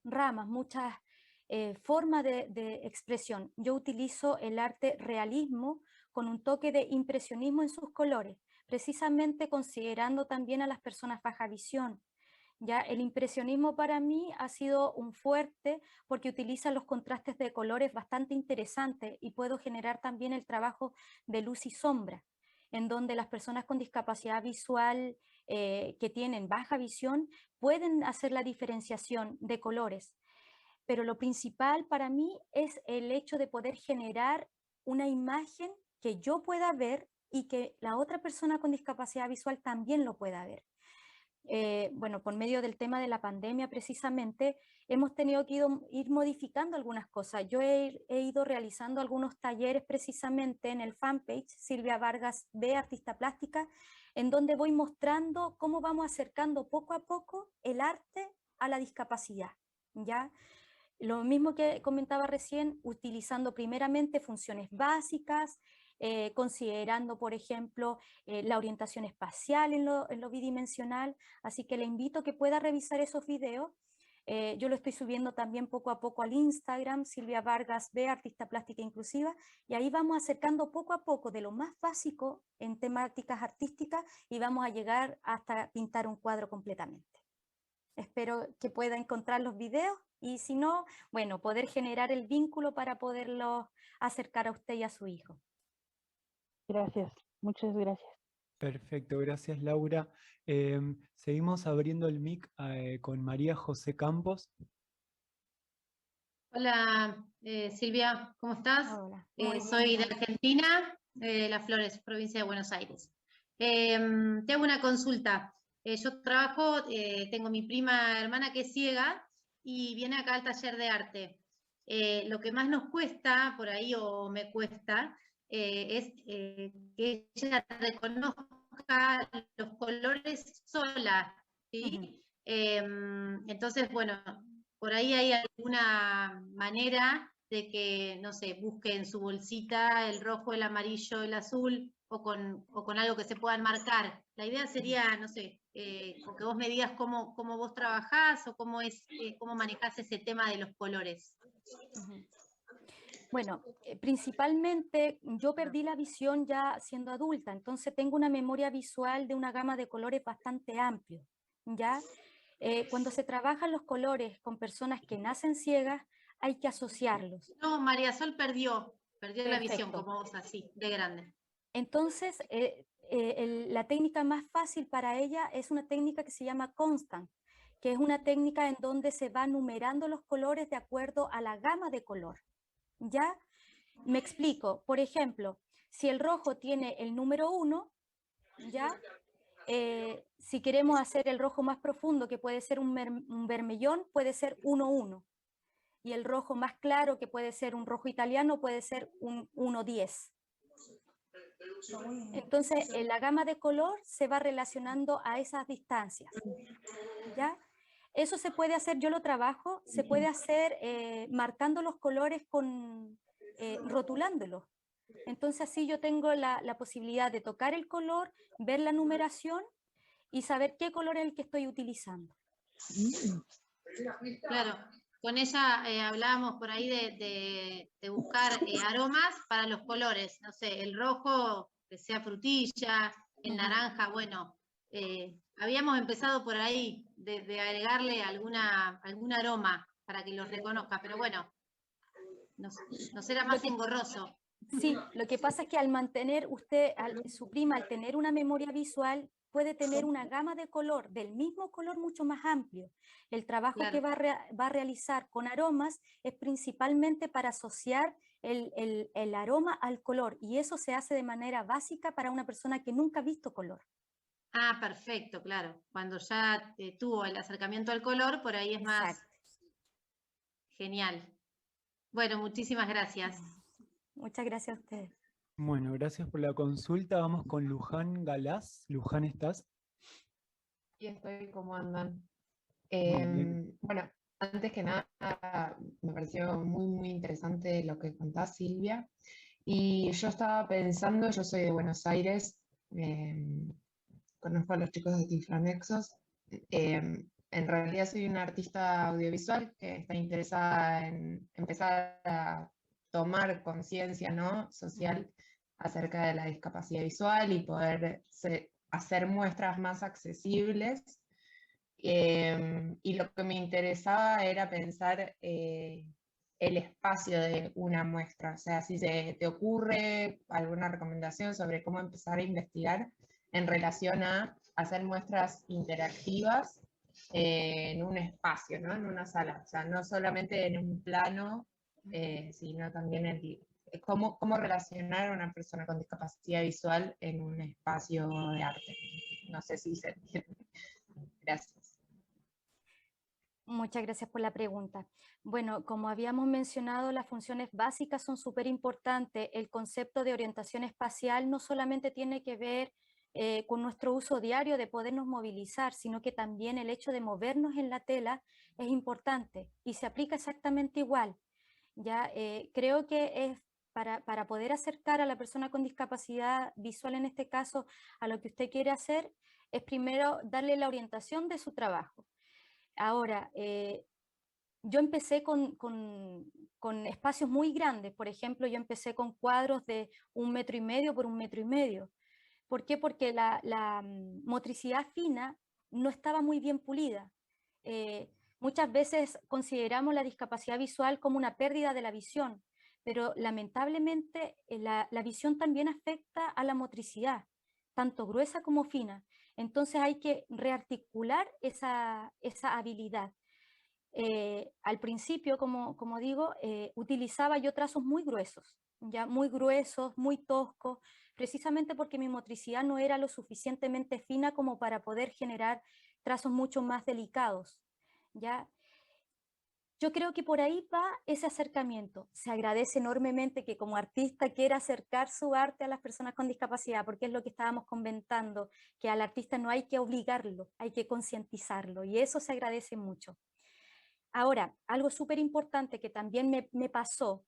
ramas, muchas formas de expresión. Yo utilizo el arte realismo con un toque de impresionismo en sus colores, precisamente considerando también a las personas baja visión. Ya el impresionismo para mí ha sido un fuerte porque utiliza los contrastes de colores bastante interesantes y puedo generar también el trabajo de luz y sombra, en donde las personas con discapacidad visual que tienen baja visión pueden hacer la diferenciación de colores. Pero lo principal para mí es el hecho de poder generar una imagen que yo pueda ver y que la otra persona con discapacidad visual también lo pueda ver. Bueno, por medio del tema de la pandemia precisamente, hemos tenido que ir modificando algunas cosas. Yo he ido realizando algunos talleres precisamente en el fanpage Silvia Vargas B, Artista Plástica, en donde voy mostrando cómo vamos acercando poco a poco el arte a la discapacidad, ¿ya? Lo mismo que comentaba recién, utilizando primeramente funciones básicas, considerando, por ejemplo, la orientación espacial en lo bidimensional, así que le invito a que pueda revisar esos videos. Yo lo estoy subiendo también poco a poco al Instagram, Silvia Vargas B, Artista Plástica Inclusiva, y ahí vamos acercando poco a poco de lo más básico en temáticas artísticas y vamos a llegar hasta pintar un cuadro completamente. Espero que pueda encontrar los videos y si no, bueno, poder generar el vínculo para poderlos acercar a usted y a su hijo. Gracias, muchas gracias. Perfecto, gracias Laura. Seguimos abriendo el mic con María José Campos. Hola Silvia, ¿cómo estás? Hola. Soy de Argentina, de Las Flores, provincia de Buenos Aires. Te hago una consulta. Yo trabajo, tengo mi prima hermana que es ciega y viene acá al taller de arte. Lo que más nos cuesta, por ahí o me cuesta, es que ella reconozca los colores sola, ¿sí? Entonces, bueno, por ahí hay alguna manera de que, no sé, busque en su bolsita el rojo, el amarillo, el azul, o con algo que se puedan marcar. La idea sería, no sé, o que vos me digas cómo vos trabajás o cómo manejás ese tema de los colores. Bueno, principalmente yo perdí la visión ya siendo adulta, entonces tengo una memoria visual de una gama de colores bastante amplia, ¿ya? Cuando se trabajan los colores con personas que nacen ciegas, hay que asociarlos. No, María Sol perdió la visión como vos, así, de grande. Entonces, la técnica más fácil para ella es una técnica que se llama Constant, que es una técnica en donde se va numerando los colores de acuerdo a la gama de color. ¿Ya? Me explico. Por ejemplo, si el rojo tiene el número 1, ¿ya? Si queremos hacer el rojo más profundo, que puede ser un vermellón, puede ser 1-1. y el rojo más claro, que puede ser un rojo italiano, puede ser un 1,10. Entonces, la gama de color se va relacionando a esas distancias, ¿ya? Eso se puede hacer, yo lo trabajo, se puede hacer marcando los colores rotulándolos. Entonces así yo tengo la posibilidad de tocar el color, ver la numeración y saber qué color es el que estoy utilizando. Claro, con ella hablábamos por ahí de buscar aromas para los colores, no sé, el rojo que sea frutilla, el naranja, bueno, habíamos empezado por ahí de agregarle algún aroma para que los reconozca, pero bueno, nos era más engorroso. Sí, lo que pasa es que al mantener su prima, al tener una memoria visual, puede tener una gama de color, del mismo color mucho más amplio. El trabajo que va a realizar con aromas es principalmente para asociar el aroma al color, y eso se hace de manera básica para una persona que nunca ha visto color. Ah, perfecto, claro. Cuando ya tuvo el acercamiento al color, por ahí es más genial. Bueno, muchísimas gracias. Muchas gracias a ustedes. Bueno, gracias por la consulta. Vamos con Luján Galás. Luján, ¿estás? Y estoy, ¿cómo andan? Muy bien. Bueno, antes que nada, me pareció muy interesante lo que contás, Silvia. Y yo estaba pensando, yo soy de Buenos Aires, conozco a los chicos de Tiflonexos. En realidad soy una artista audiovisual que está interesada en empezar a tomar conciencia, ¿no?, social acerca de la discapacidad visual y poder hacer muestras más accesibles. Y lo que me interesaba era pensar el espacio de una muestra. O sea, si te ocurre alguna recomendación sobre cómo empezar a investigar en relación a hacer muestras interactivas en un espacio, ¿no?, en una sala. O sea, no solamente en un plano, sino también en cómo relacionar a una persona con discapacidad visual en un espacio de arte. No sé si se entiende. Gracias. Muchas gracias por la pregunta. Bueno, como habíamos mencionado, las funciones básicas son súper importantes. El concepto de orientación espacial no solamente tiene que ver con nuestro uso diario de podernos movilizar, sino que también el hecho de movernos en la tela es importante y se aplica exactamente igual. Ya creo que es para poder acercar a la persona con discapacidad visual, en este caso, a lo que usted quiere hacer, es primero darle la orientación de su trabajo. Ahora, yo empecé con espacios muy grandes. Por ejemplo, yo empecé con cuadros de 1,5 metros por 1,5 metros. ¿Por qué? Porque la motricidad fina no estaba muy bien pulida. Muchas veces consideramos la discapacidad visual como una pérdida de la visión, pero lamentablemente la visión también afecta a la motricidad, tanto gruesa como fina. Entonces hay que rearticular esa habilidad. Al principio, como digo, utilizaba yo trazos muy gruesos, ya muy gruesos, muy toscos, precisamente porque mi motricidad no era lo suficientemente fina como para poder generar trazos mucho más delicados, ¿ya? Yo creo que por ahí va ese acercamiento. Se agradece enormemente que como artista quiera acercar su arte a las personas con discapacidad, porque es lo que estábamos comentando, que al artista no hay que obligarlo, hay que concientizarlo, y eso se agradece mucho. Ahora, algo súper importante que también me pasó,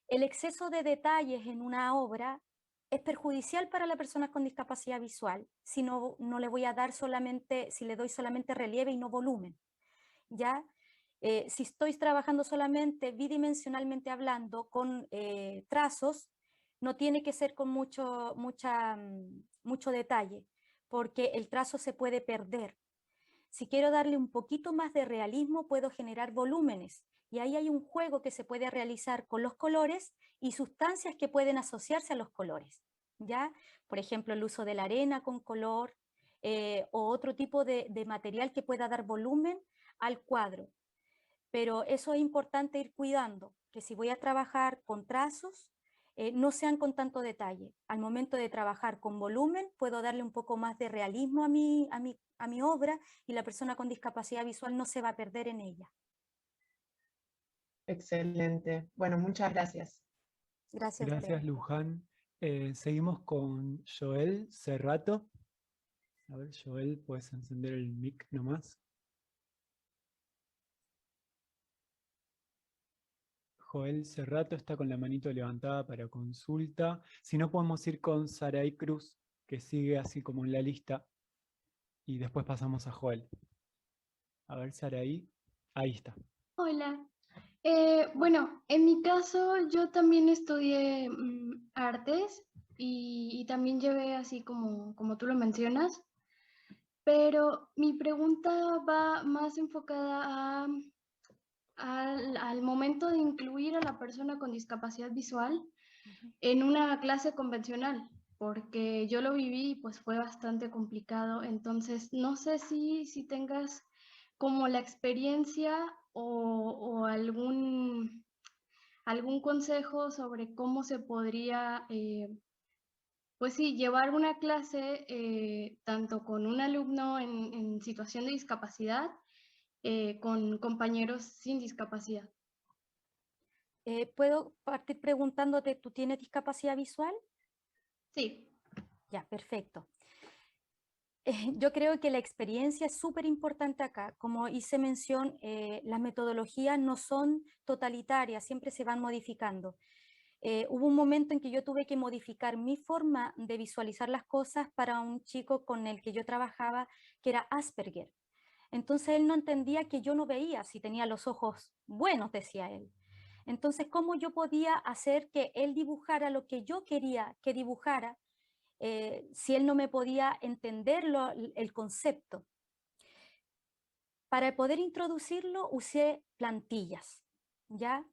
el exceso de detalles en una obra es perjudicial para la persona con discapacidad visual, si no le voy a dar solamente, si le doy solamente relieve y no volumen, ¿ya? Si estoy trabajando solamente bidimensionalmente hablando con trazos, no tiene que ser con mucho detalle, porque el trazo se puede perder. Si quiero darle un poquito más de realismo, puedo generar volúmenes, y ahí hay un juego que se puede realizar con los colores y sustancias que pueden asociarse a los colores, ¿ya? Por ejemplo, el uso de la arena con color, o otro tipo de material que pueda dar volumen al cuadro. Pero eso es importante ir cuidando, que si voy a trabajar con trazos, no sean con tanto detalle. Al momento de trabajar con volumen, puedo darle un poco más de realismo a mi obra, y la persona con discapacidad visual no se va a perder en ella. Excelente. Bueno, muchas gracias. Gracias. Gracias, Luján. Seguimos con Joel Cerrato. A ver, Joel, puedes encender el mic nomás. Joel Cerrato está con la manito levantada para consulta. Si no, podemos ir con Saray Cruz, que sigue así como en la lista. Y después pasamos a Joel. A ver, Saray. Ahí está. Hola. Bueno, en mi caso yo también estudié artes y también llevé así como tú lo mencionas, pero mi pregunta va más enfocada al momento de incluir a la persona con discapacidad visual en una clase convencional, porque yo lo viví y pues fue bastante complicado. Entonces, no sé si tengas como la experiencia o algún consejo sobre cómo se podría, pues sí, llevar una clase tanto con un alumno en situación de discapacidad, con compañeros sin discapacidad. ¿Puedo partir preguntándote, ¿tú tienes discapacidad visual? Sí. Ya, perfecto. Yo creo que la experiencia es súper importante acá. Como hice mención, las metodologías no son totalitarias, siempre se van modificando. Hubo un momento en que yo tuve que modificar mi forma de visualizar las cosas para un chico con el que yo trabajaba, que era Asperger. Entonces él no entendía que yo no veía si tenía los ojos buenos, decía él. Entonces, ¿cómo yo podía hacer que él dibujara lo que yo quería que dibujara si él no me podía entender el concepto? Para poder introducirlo usé plantillas, ¿ya?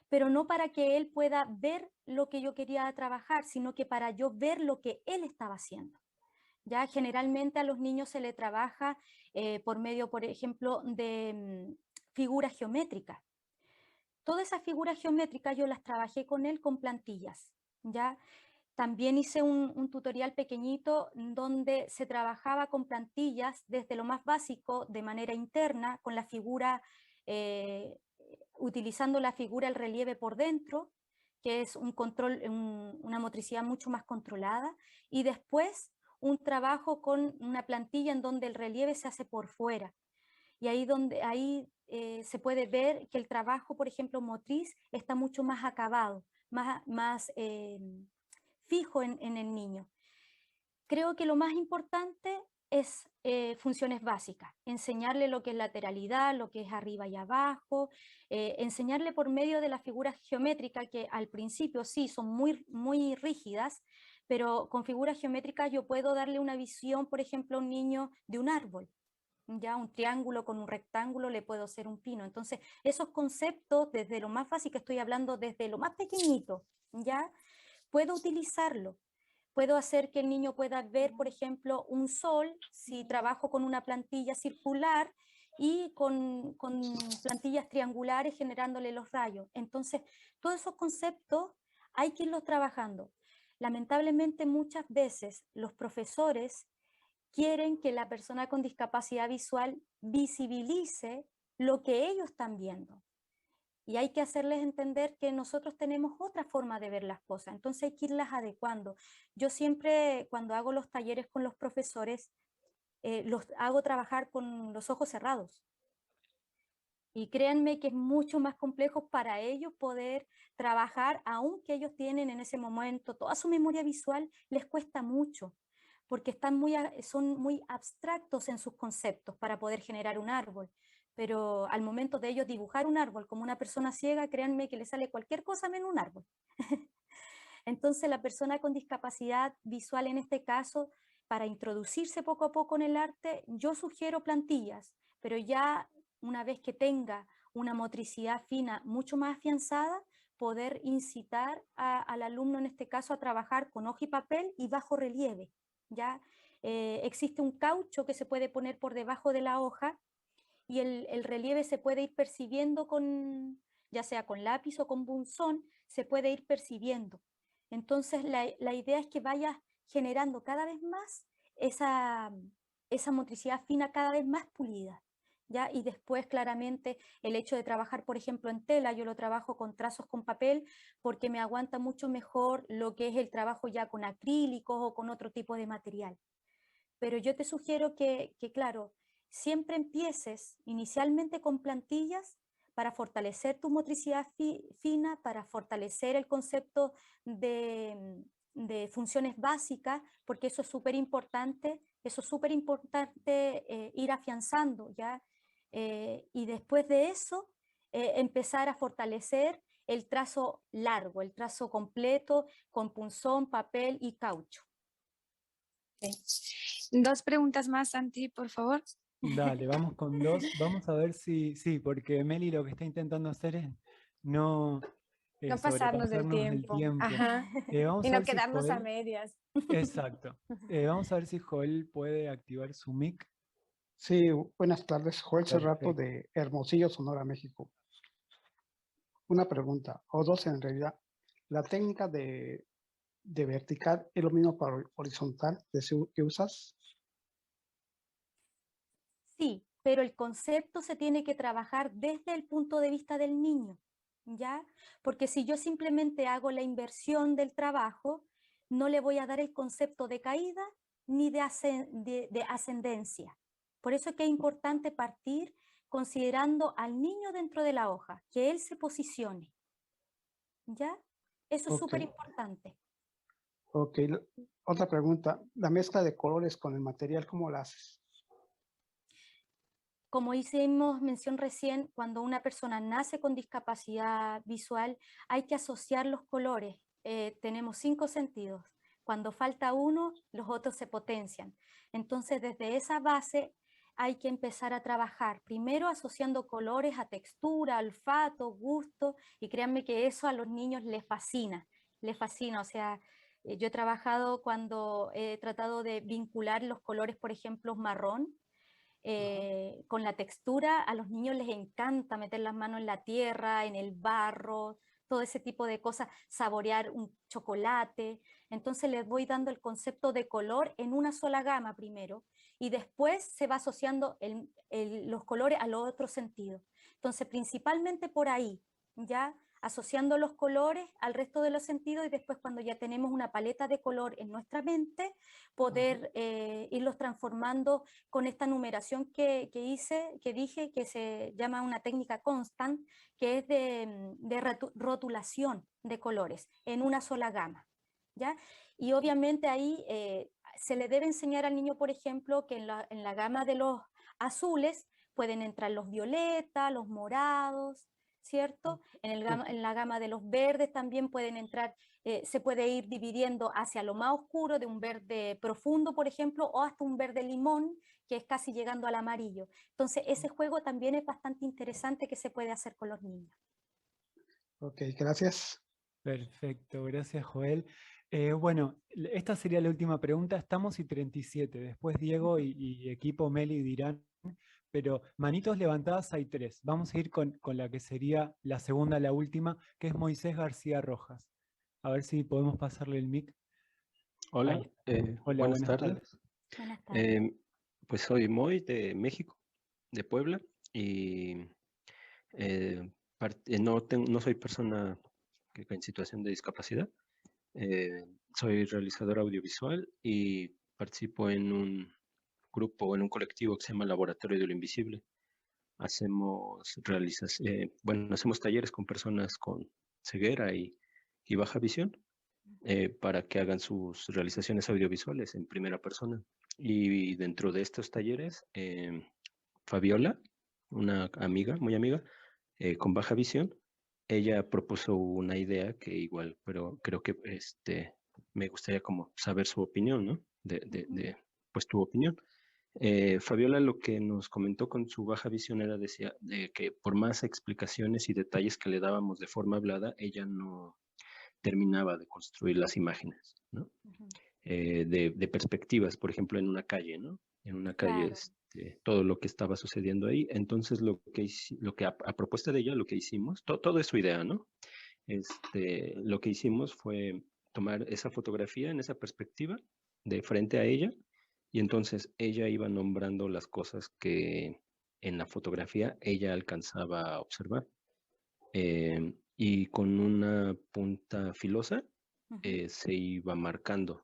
Pero no para que él pueda ver lo que yo quería trabajar, sino que para yo ver lo que él estaba haciendo. Ya generalmente a los niños se le trabaja por medio, por ejemplo, de figuras geométricas. Todas esas figuras geométricas yo las trabajé con él con plantillas, ¿ya? También hice un tutorial pequeñito donde se trabajaba con plantillas desde lo más básico de manera interna, con la figura, utilizando la figura, el relieve por dentro, que es un control, una motricidad mucho más controlada, y después un trabajo con una plantilla en donde el relieve se hace por fuera. Y ahí se puede ver que el trabajo, por ejemplo, motriz, está mucho más acabado, más fijo en el niño. Creo que lo más importante es funciones básicas, enseñarle lo que es lateralidad, lo que es arriba y abajo, enseñarle por medio de las figuras geométricas que al principio sí son muy rígidas, pero con figuras geométricas yo puedo darle una visión, por ejemplo, a un niño de un árbol. Ya un triángulo con un rectángulo le puedo hacer un pino. Entonces, esos conceptos, desde lo más básico, estoy hablando desde lo más pequeñito, ¿ya? Puedo utilizarlo. Puedo hacer que el niño pueda ver, por ejemplo, un sol, si trabajo con una plantilla circular y con plantillas triangulares generándole los rayos. Entonces, todos esos conceptos hay que irlos trabajando. Lamentablemente, muchas veces los profesores quieren que la persona con discapacidad visual visibilice lo que ellos están viendo. Y hay que hacerles entender que nosotros tenemos otra forma de ver las cosas, entonces hay que irlas adecuando. Yo siempre, cuando hago los talleres con los profesores, los hago trabajar con los ojos cerrados. Y créanme que es mucho más complejo para ellos poder trabajar, aunque ellos tienen en ese momento toda su memoria visual, les cuesta mucho, porque son muy abstractos en sus conceptos para poder generar un árbol. Pero al momento de ellos dibujar un árbol como una persona ciega, créanme que le sale cualquier cosa menos un árbol. Entonces la persona con discapacidad visual en este caso, para introducirse poco a poco en el arte, yo sugiero plantillas, pero ya una vez que tenga una motricidad fina mucho más afianzada, poder incitar al alumno en este caso a trabajar con hoja y papel y bajo relieve. ¿Ya? Existe un caucho que se puede poner por debajo de la hoja y el relieve se puede ir percibiendo ya sea con lápiz o con punzón, se puede ir percibiendo. Entonces la idea es que vayas generando cada vez más esa motricidad fina cada vez más pulida. ¿ya? Y después claramente el hecho de trabajar, por ejemplo, en tela, yo lo trabajo con trazos con papel porque me aguanta mucho mejor lo que es el trabajo ya con acrílicos o con otro tipo de material. Pero yo te sugiero que claro, siempre empieces inicialmente con plantillas para fortalecer tu motricidad fina, para fortalecer el concepto de funciones básicas, porque eso es súper importante, ir afianzando, ¿ya? Y después de eso, empezar a fortalecer el trazo largo, el trazo completo, con punzón, papel y caucho. Okay. 2 preguntas más, Santi, por favor. Dale, vamos con 2. Vamos a ver si, sí, porque Meli lo que está intentando hacer es no No pasarnos del sobrepasarnos tiempo. Ajá. Vamos Y a no ver si quedarnos a Joel, medias. exacto. Vamos a ver si Joel puede activar su mic. Sí, buenas tardes. Joel Cerrato Perfecto. de Hermosillo, Sonora, México. Una pregunta, o dos en realidad. ¿La técnica de vertical es lo mismo para horizontal que usas? Sí, pero el concepto se tiene que trabajar desde el punto de vista del niño, ¿ya? Porque si yo simplemente hago la inversión del trabajo, no le voy a dar el concepto de caída ni de ascendencia. Por eso es que es importante partir considerando al niño dentro de la hoja, que él se posicione, ¿ya? Eso es súper importante. Ok, otra pregunta. La mezcla de colores con el material, ¿cómo la haces? Como hicimos mención recién, cuando una persona nace con discapacidad visual, hay que asociar los colores. Tenemos 5 sentidos. Cuando falta uno, los otros se potencian. Entonces, desde esa base hay que empezar a trabajar. Primero asociando colores a textura, olfato, gusto, y créanme que eso a los niños les fascina. Les fascina, o sea, yo he trabajado cuando he tratado de vincular los colores, por ejemplo, marrón, con la textura. A los niños les encanta meter las manos en la tierra, en el barro, todo ese tipo de cosas, saborear un chocolate. Entonces les voy dando el concepto de color en una sola gama primero y después se va asociando los colores a los otros sentidos. Entonces principalmente por ahí, ya asociando los colores al resto de los sentidos y después cuando ya tenemos una paleta de color en nuestra mente, poder irlos transformando con esta numeración que dije, que se llama una técnica constant, que es de rotulación de colores en una sola gama, ¿ya? Y obviamente ahí se le debe enseñar al niño, por ejemplo, que en la gama de los azules pueden entrar los violetas, los morados, ¿cierto? En la gama de los verdes también pueden entrar, se puede ir dividiendo hacia lo más oscuro, de un verde profundo, por ejemplo, o hasta un verde limón, que es casi llegando al amarillo. Entonces, ese juego también es bastante interesante que se puede hacer con los niños. Ok, gracias. Perfecto, gracias Joel. Bueno, esta sería la última pregunta. Estamos y 37. Después Diego y equipo Meli dirán, pero manitos levantadas hay 3. Vamos a ir con la que sería la segunda, la última, que es Moisés García Rojas. A ver si podemos pasarle el mic. Hola, Hola, buenas tardes. Buenas tardes. Pues soy Moy de México, de Puebla, y no soy persona en situación de discapacidad. Soy realizador audiovisual y participo en un grupo, en un colectivo que se llama Laboratorio de lo Invisible. Hacemos talleres con personas con ceguera y baja visión para que hagan sus realizaciones audiovisuales en primera persona. Y dentro de estos talleres, Fabiola, una amiga, muy amiga, con baja visión, ella propuso una idea que igual, pero creo que me gustaría como saber su opinión, ¿no? Pues tu opinión. Fabiola lo que nos comentó con su baja visión decía de que por más explicaciones y detalles que le dábamos de forma hablada, ella no terminaba de construir las imágenes, ¿no? De perspectivas, por ejemplo, en una calle, ¿no? En una calle, Claro. todo lo que estaba sucediendo ahí. Entonces, lo que a propuesta de ella, lo que hicimos, todo es su idea, ¿no? Lo que hicimos fue tomar esa fotografía en esa perspectiva de frente a ella y entonces ella iba nombrando las cosas que en la fotografía ella alcanzaba a observar. Y con una punta filosa se iba marcando.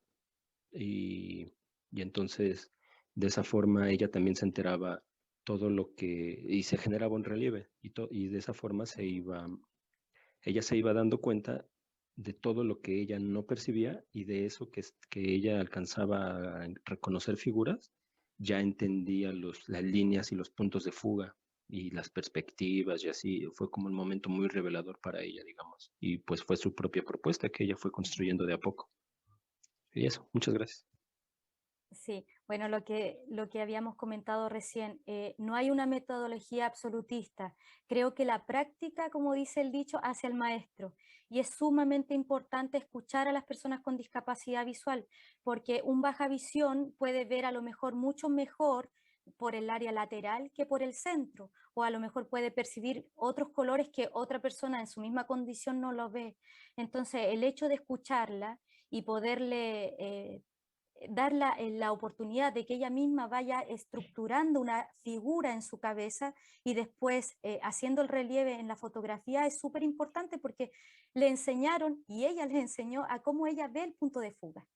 Y entonces, de esa forma, ella también se enteraba todo lo que, y se generaba un relieve, y de esa forma ella se iba dando cuenta de todo lo que ella no percibía, y de eso que ella alcanzaba a reconocer figuras, ya entendía las líneas y los puntos de fuga y las perspectivas, y así fue como un momento muy revelador para ella, digamos, y pues fue su propia propuesta que ella fue construyendo de a poco. Y eso, muchas gracias. Sí, bueno, lo que habíamos comentado recién, no hay una metodología absolutista. Creo que la práctica, como dice el dicho, hace al maestro. Y es sumamente importante escuchar a las personas con discapacidad visual, porque un baja visión puede ver a lo mejor mucho mejor por el área lateral que por el centro, o a lo mejor puede percibir otros colores que otra persona en su misma condición no lo ve. Entonces, el hecho de escucharla y poderle dar la oportunidad de que ella misma vaya estructurando una figura en su cabeza y después haciendo el relieve en la fotografía es súper importante, porque le enseñaron y ella le enseñó a cómo ella ve el punto de fuga.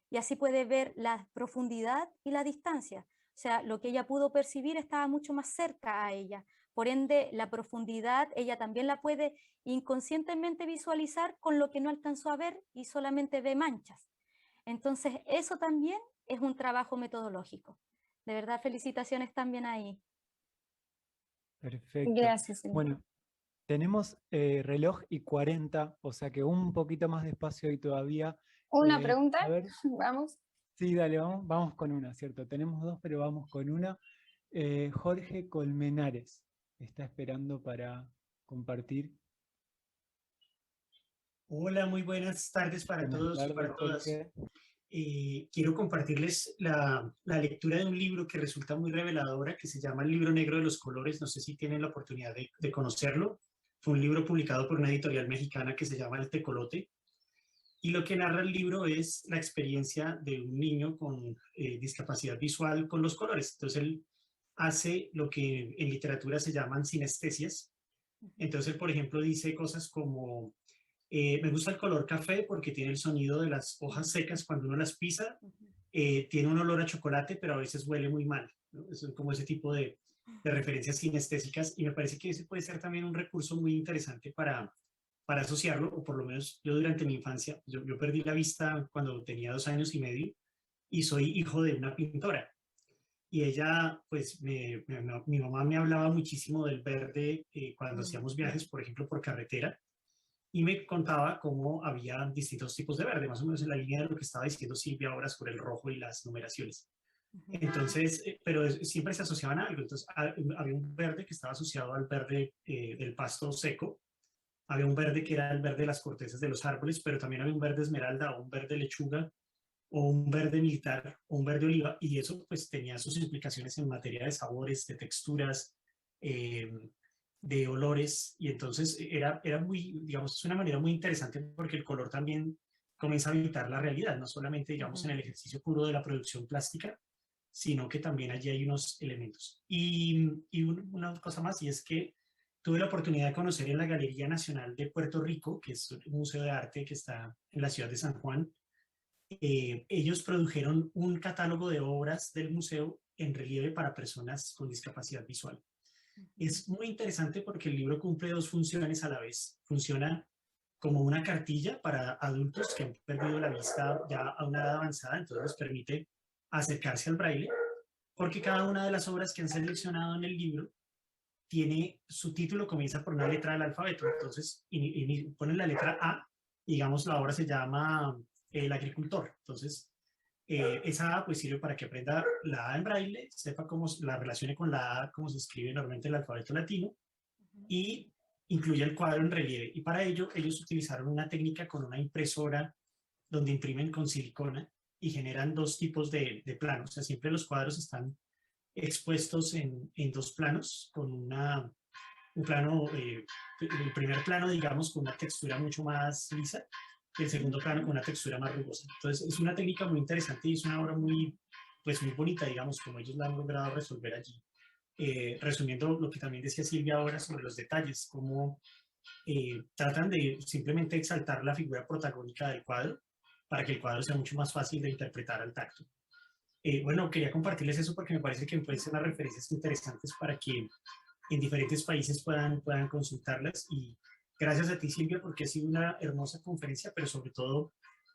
Y así puede ver la profundidad y la distancia. O sea, lo que ella pudo percibir estaba mucho más cerca a ella. Por ende, la profundidad ella también la puede inconscientemente visualizar con lo que no alcanzó a ver y solamente ve manchas. Entonces, eso también es un trabajo metodológico. De verdad, felicitaciones también ahí. Perfecto. Gracias. Bueno, tenemos reloj y 40, o sea que un poquito más despacio y todavía. ¿Una pregunta? A ver. Vamos. Sí, dale, vamos con una, ¿cierto? Tenemos dos, pero vamos con una. Jorge Colmenares está esperando para compartir. Hola, muy buenas tardes para Buenas todos y tardes, para todas. Jorge. Quiero compartirles la lectura de un libro que resulta muy reveladora, que se llama El libro negro de los colores. No sé si tienen la oportunidad de conocerlo. Fue un libro publicado por una editorial mexicana que se llama El Tecolote. Y lo que narra el libro es la experiencia de un niño con discapacidad visual con los colores. Entonces él hace lo que en literatura se llaman sinestesias. Entonces, por ejemplo, dice cosas como: me gusta el color café porque tiene el sonido de las hojas secas cuando uno las pisa, tiene un olor a chocolate, pero a veces huele muy mal, ¿no? Es como ese tipo de referencias sinestésicas, y me parece que ese puede ser también un recurso muy interesante para asociarlo, o por lo menos yo durante mi infancia, yo perdí la vista cuando tenía 2 años y medio, y soy hijo de una pintora. Y ella, pues, mi mamá me hablaba muchísimo del verde cuando hacíamos viajes, por ejemplo, por carretera, y me contaba cómo había distintos tipos de verde, más o menos en la línea de lo que estaba diciendo Silvia ahora sobre el rojo y las numeraciones. Entonces, pero siempre se asociaban a algo. Entonces, había un verde que estaba asociado al verde del pasto seco, había un verde que era el verde de las cortezas de los árboles, pero también había un verde esmeralda o un verde lechuga o un verde militar o un verde oliva, y eso pues tenía sus implicaciones en materia de sabores, de texturas, de olores, y entonces era muy, digamos, es una manera muy interesante porque el color también comienza a habitar la realidad, no solamente, digamos, en el ejercicio puro de la producción plástica, sino que también allí hay unos elementos. Y una cosa más, y es que tuve la oportunidad de conocer en la Galería Nacional de Puerto Rico, que es un museo de arte que está en la ciudad de San Juan. Ellos produjeron un catálogo de obras del museo en relieve para personas con discapacidad visual. Es muy interesante porque el libro cumple 2 funciones a la vez. Funciona como una cartilla para adultos que han perdido la vista ya a una edad avanzada, entonces les permite acercarse al braille, porque cada una de las obras que han seleccionado en el libro tiene su título, comienza por una letra del alfabeto. Entonces ponen la letra A, digamos, la obra se llama El agricultor. Entonces, esa A pues sirve para que aprenda la A en braille, sepa cómo la relacione con la A, como se escribe normalmente el alfabeto latino, y incluye el cuadro en relieve. Y para ello ellos utilizaron una técnica con una impresora donde imprimen con silicona y generan 2 tipos de planos. O sea, siempre los cuadros están expuestos en 2 planos, con un plano, el primer plano, digamos, con una textura mucho más lisa, y el segundo plano con una textura más rugosa. Entonces es una técnica muy interesante y es una obra muy, pues muy bonita, digamos, como ellos la han logrado resolver allí. resumiendo lo que también decía Silvia ahora sobre los detalles, cómo tratan de simplemente exaltar la figura protagónica del cuadro para que el cuadro sea mucho más fácil de interpretar al tacto. Bueno, quería compartirles eso porque me parece que pueden ser unas referencias interesantes para que en diferentes países puedan consultarlas. Y gracias a ti, Silvia, porque ha sido una hermosa conferencia, pero sobre todo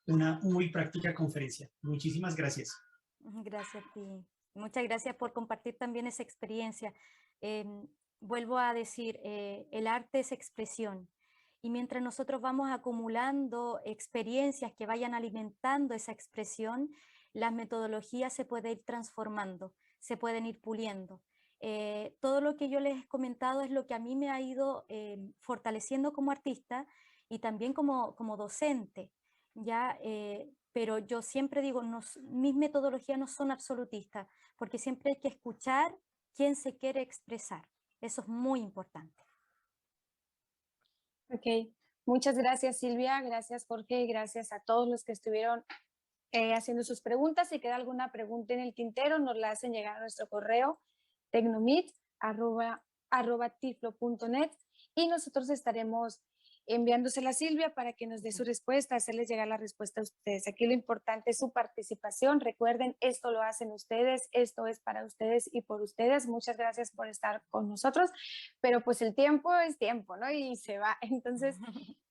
una muy práctica conferencia. Muchísimas gracias. Gracias a ti. Muchas gracias por compartir también esa experiencia. Vuelvo a decir, el arte es expresión. Y mientras nosotros vamos acumulando experiencias que vayan alimentando esa expresión, las metodologías se pueden ir transformando, se pueden ir puliendo. Todo lo que yo les he comentado es lo que a mí me ha ido fortaleciendo como artista y también como docente, ¿ya? Pero yo siempre digo, mis metodologías no son absolutistas, porque siempre hay que escuchar quién se quiere expresar. Eso es muy importante. Ok, muchas gracias Silvia, gracias Jorge, gracias a todos los que estuvieron haciendo sus preguntas. Si queda alguna pregunta en el tintero, nos la hacen llegar a nuestro correo tecnomit@tiflo.net y nosotros estaremos enviándosela a Silvia para que nos dé su respuesta, hacerles llegar la respuesta a ustedes. Aquí lo importante es su participación. Recuerden, esto lo hacen ustedes, esto es para ustedes y por ustedes. Muchas gracias por estar con nosotros, pero pues el tiempo es tiempo, ¿no? Y se va. Entonces,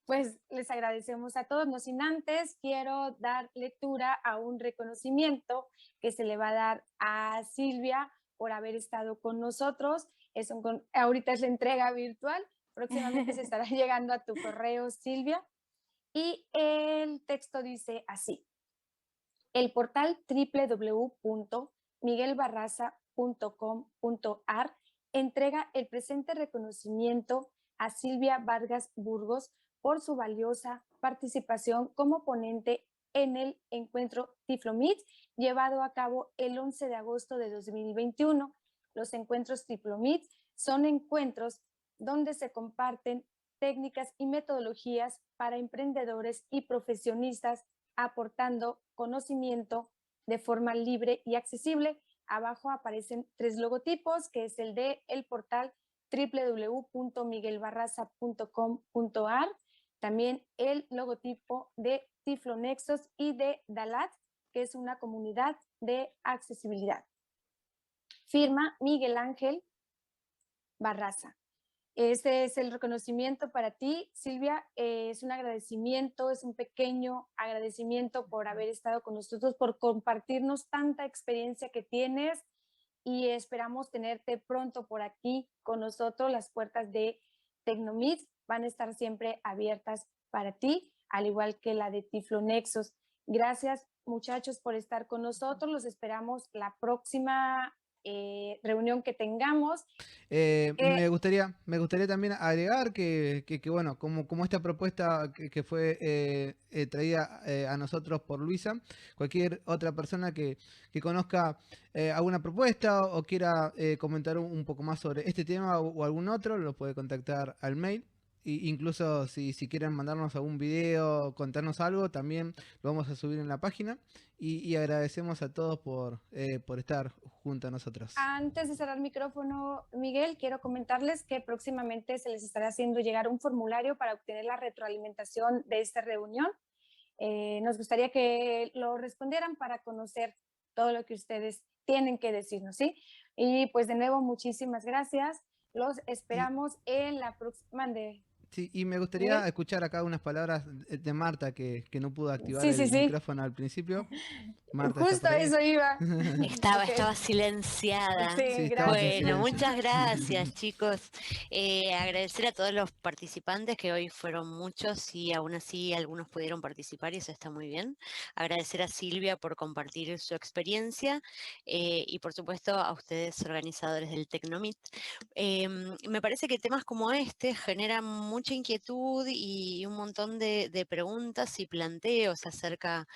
pues les agradecemos a todos. No sin antes, quiero dar lectura a un reconocimiento que se le va a dar a Silvia por haber estado con nosotros. Ahorita es la entrega virtual. Próximamente se estará llegando a tu correo, Silvia. Y el texto dice así: el portal www.miguelbarraza.com.ar entrega el presente reconocimiento a Silvia Vargas Burgos por su valiosa participación como ponente en el encuentro Tiflo-Meet llevado a cabo el 11 de agosto de 2021. Los encuentros Tiflo-Meet son encuentros donde se comparten técnicas y metodologías para emprendedores y profesionistas, aportando conocimiento de forma libre y accesible. Abajo aparecen 3 logotipos, que es el de el portal www.miguelbarraza.com.ar, también el logotipo de Tiflo Nexos y de Dalat, que es una comunidad de accesibilidad. Firma Miguel Ángel Barraza. Este es el reconocimiento para ti, Silvia. Es un agradecimiento, es un pequeño agradecimiento por haber estado con nosotros, por compartirnos tanta experiencia que tienes y esperamos tenerte pronto por aquí con nosotros. Las puertas de Tecnomit van a estar siempre abiertas para ti, al igual que la de Tiflo Nexos. Gracias, muchachos, por estar con nosotros. Los esperamos la próxima reunión que tengamos. Me gustaría también agregar que bueno, como esta propuesta que fue traída a nosotros por Luisa, cualquier otra persona que conozca alguna propuesta o quiera comentar un poco más sobre este tema o algún otro, lo puede contactar al mail. Incluso si quieren mandarnos algún video, contarnos algo, también lo vamos a subir en la página. Y agradecemos a todos por estar junto a nosotros. Antes de cerrar el micrófono, Miguel, quiero comentarles que próximamente se les estará haciendo llegar un formulario para obtener la retroalimentación de esta reunión. Nos gustaría que lo respondieran para conocer todo lo que ustedes tienen que decirnos, ¿sí? Y pues de nuevo, muchísimas gracias. Los esperamos en la próxima... Sí, y me gustaría escuchar acá unas palabras de Marta que no pudo activar el micrófono al principio. Marta, justo a eso iba. Estaba silenciada. Sí, bueno, muchas gracias, chicos. Agradecer a todos los participantes, que hoy fueron muchos y aún así algunos pudieron participar y eso está muy bien. Agradecer a Silvia por compartir su experiencia y por supuesto a ustedes organizadores del Tecnomit. Me parece que temas como este generan mucha inquietud y un montón de preguntas y planteos acerca,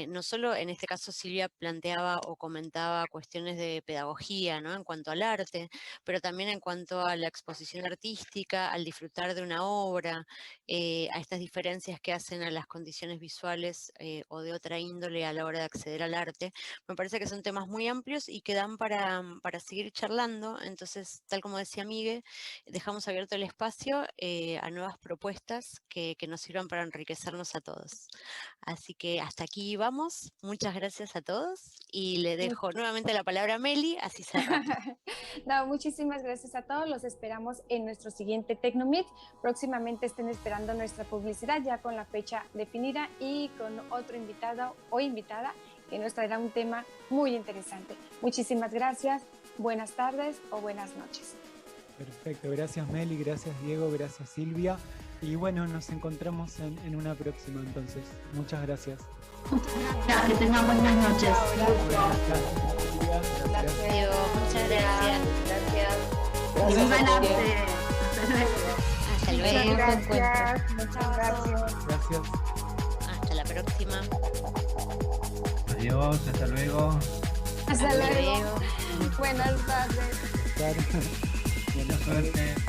no solo en en este caso Silvia planteaba o comentaba cuestiones de pedagogía, ¿no? En cuanto al arte, pero también en cuanto a la exposición artística, al disfrutar de una obra, a estas diferencias que hacen a las condiciones visuales o de otra índole a la hora de acceder al arte. Me parece que son temas muy amplios y que dan para seguir charlando. Entonces, tal como decía Miguel, dejamos abierto el espacio a nuevas propuestas que nos sirvan para enriquecernos a todos. Así que hasta aquí vamos. Muchas gracias a todos y le dejo nuevamente la palabra a Meli, así cerramos. No, muchísimas gracias a todos. Los esperamos en nuestro siguiente Tecnomeet. Próximamente estén esperando nuestra publicidad ya con la fecha definida y con otro invitado o invitada que nos traerá un tema muy interesante. Muchísimas gracias. Buenas tardes o buenas noches. Perfecto, gracias Meli, gracias Diego, gracias Silvia. Y bueno, nos encontramos en una próxima entonces. Muchas gracias. Que tengan buenas noches. Gracias, Diego. Muchas gracias. Y viva el arte. Hasta luego. Gracias. Muchas gracias. Gracias. Hasta la próxima. Adiós, hasta luego. Hasta luego. Buenas tardes. Buenas Buena suerte.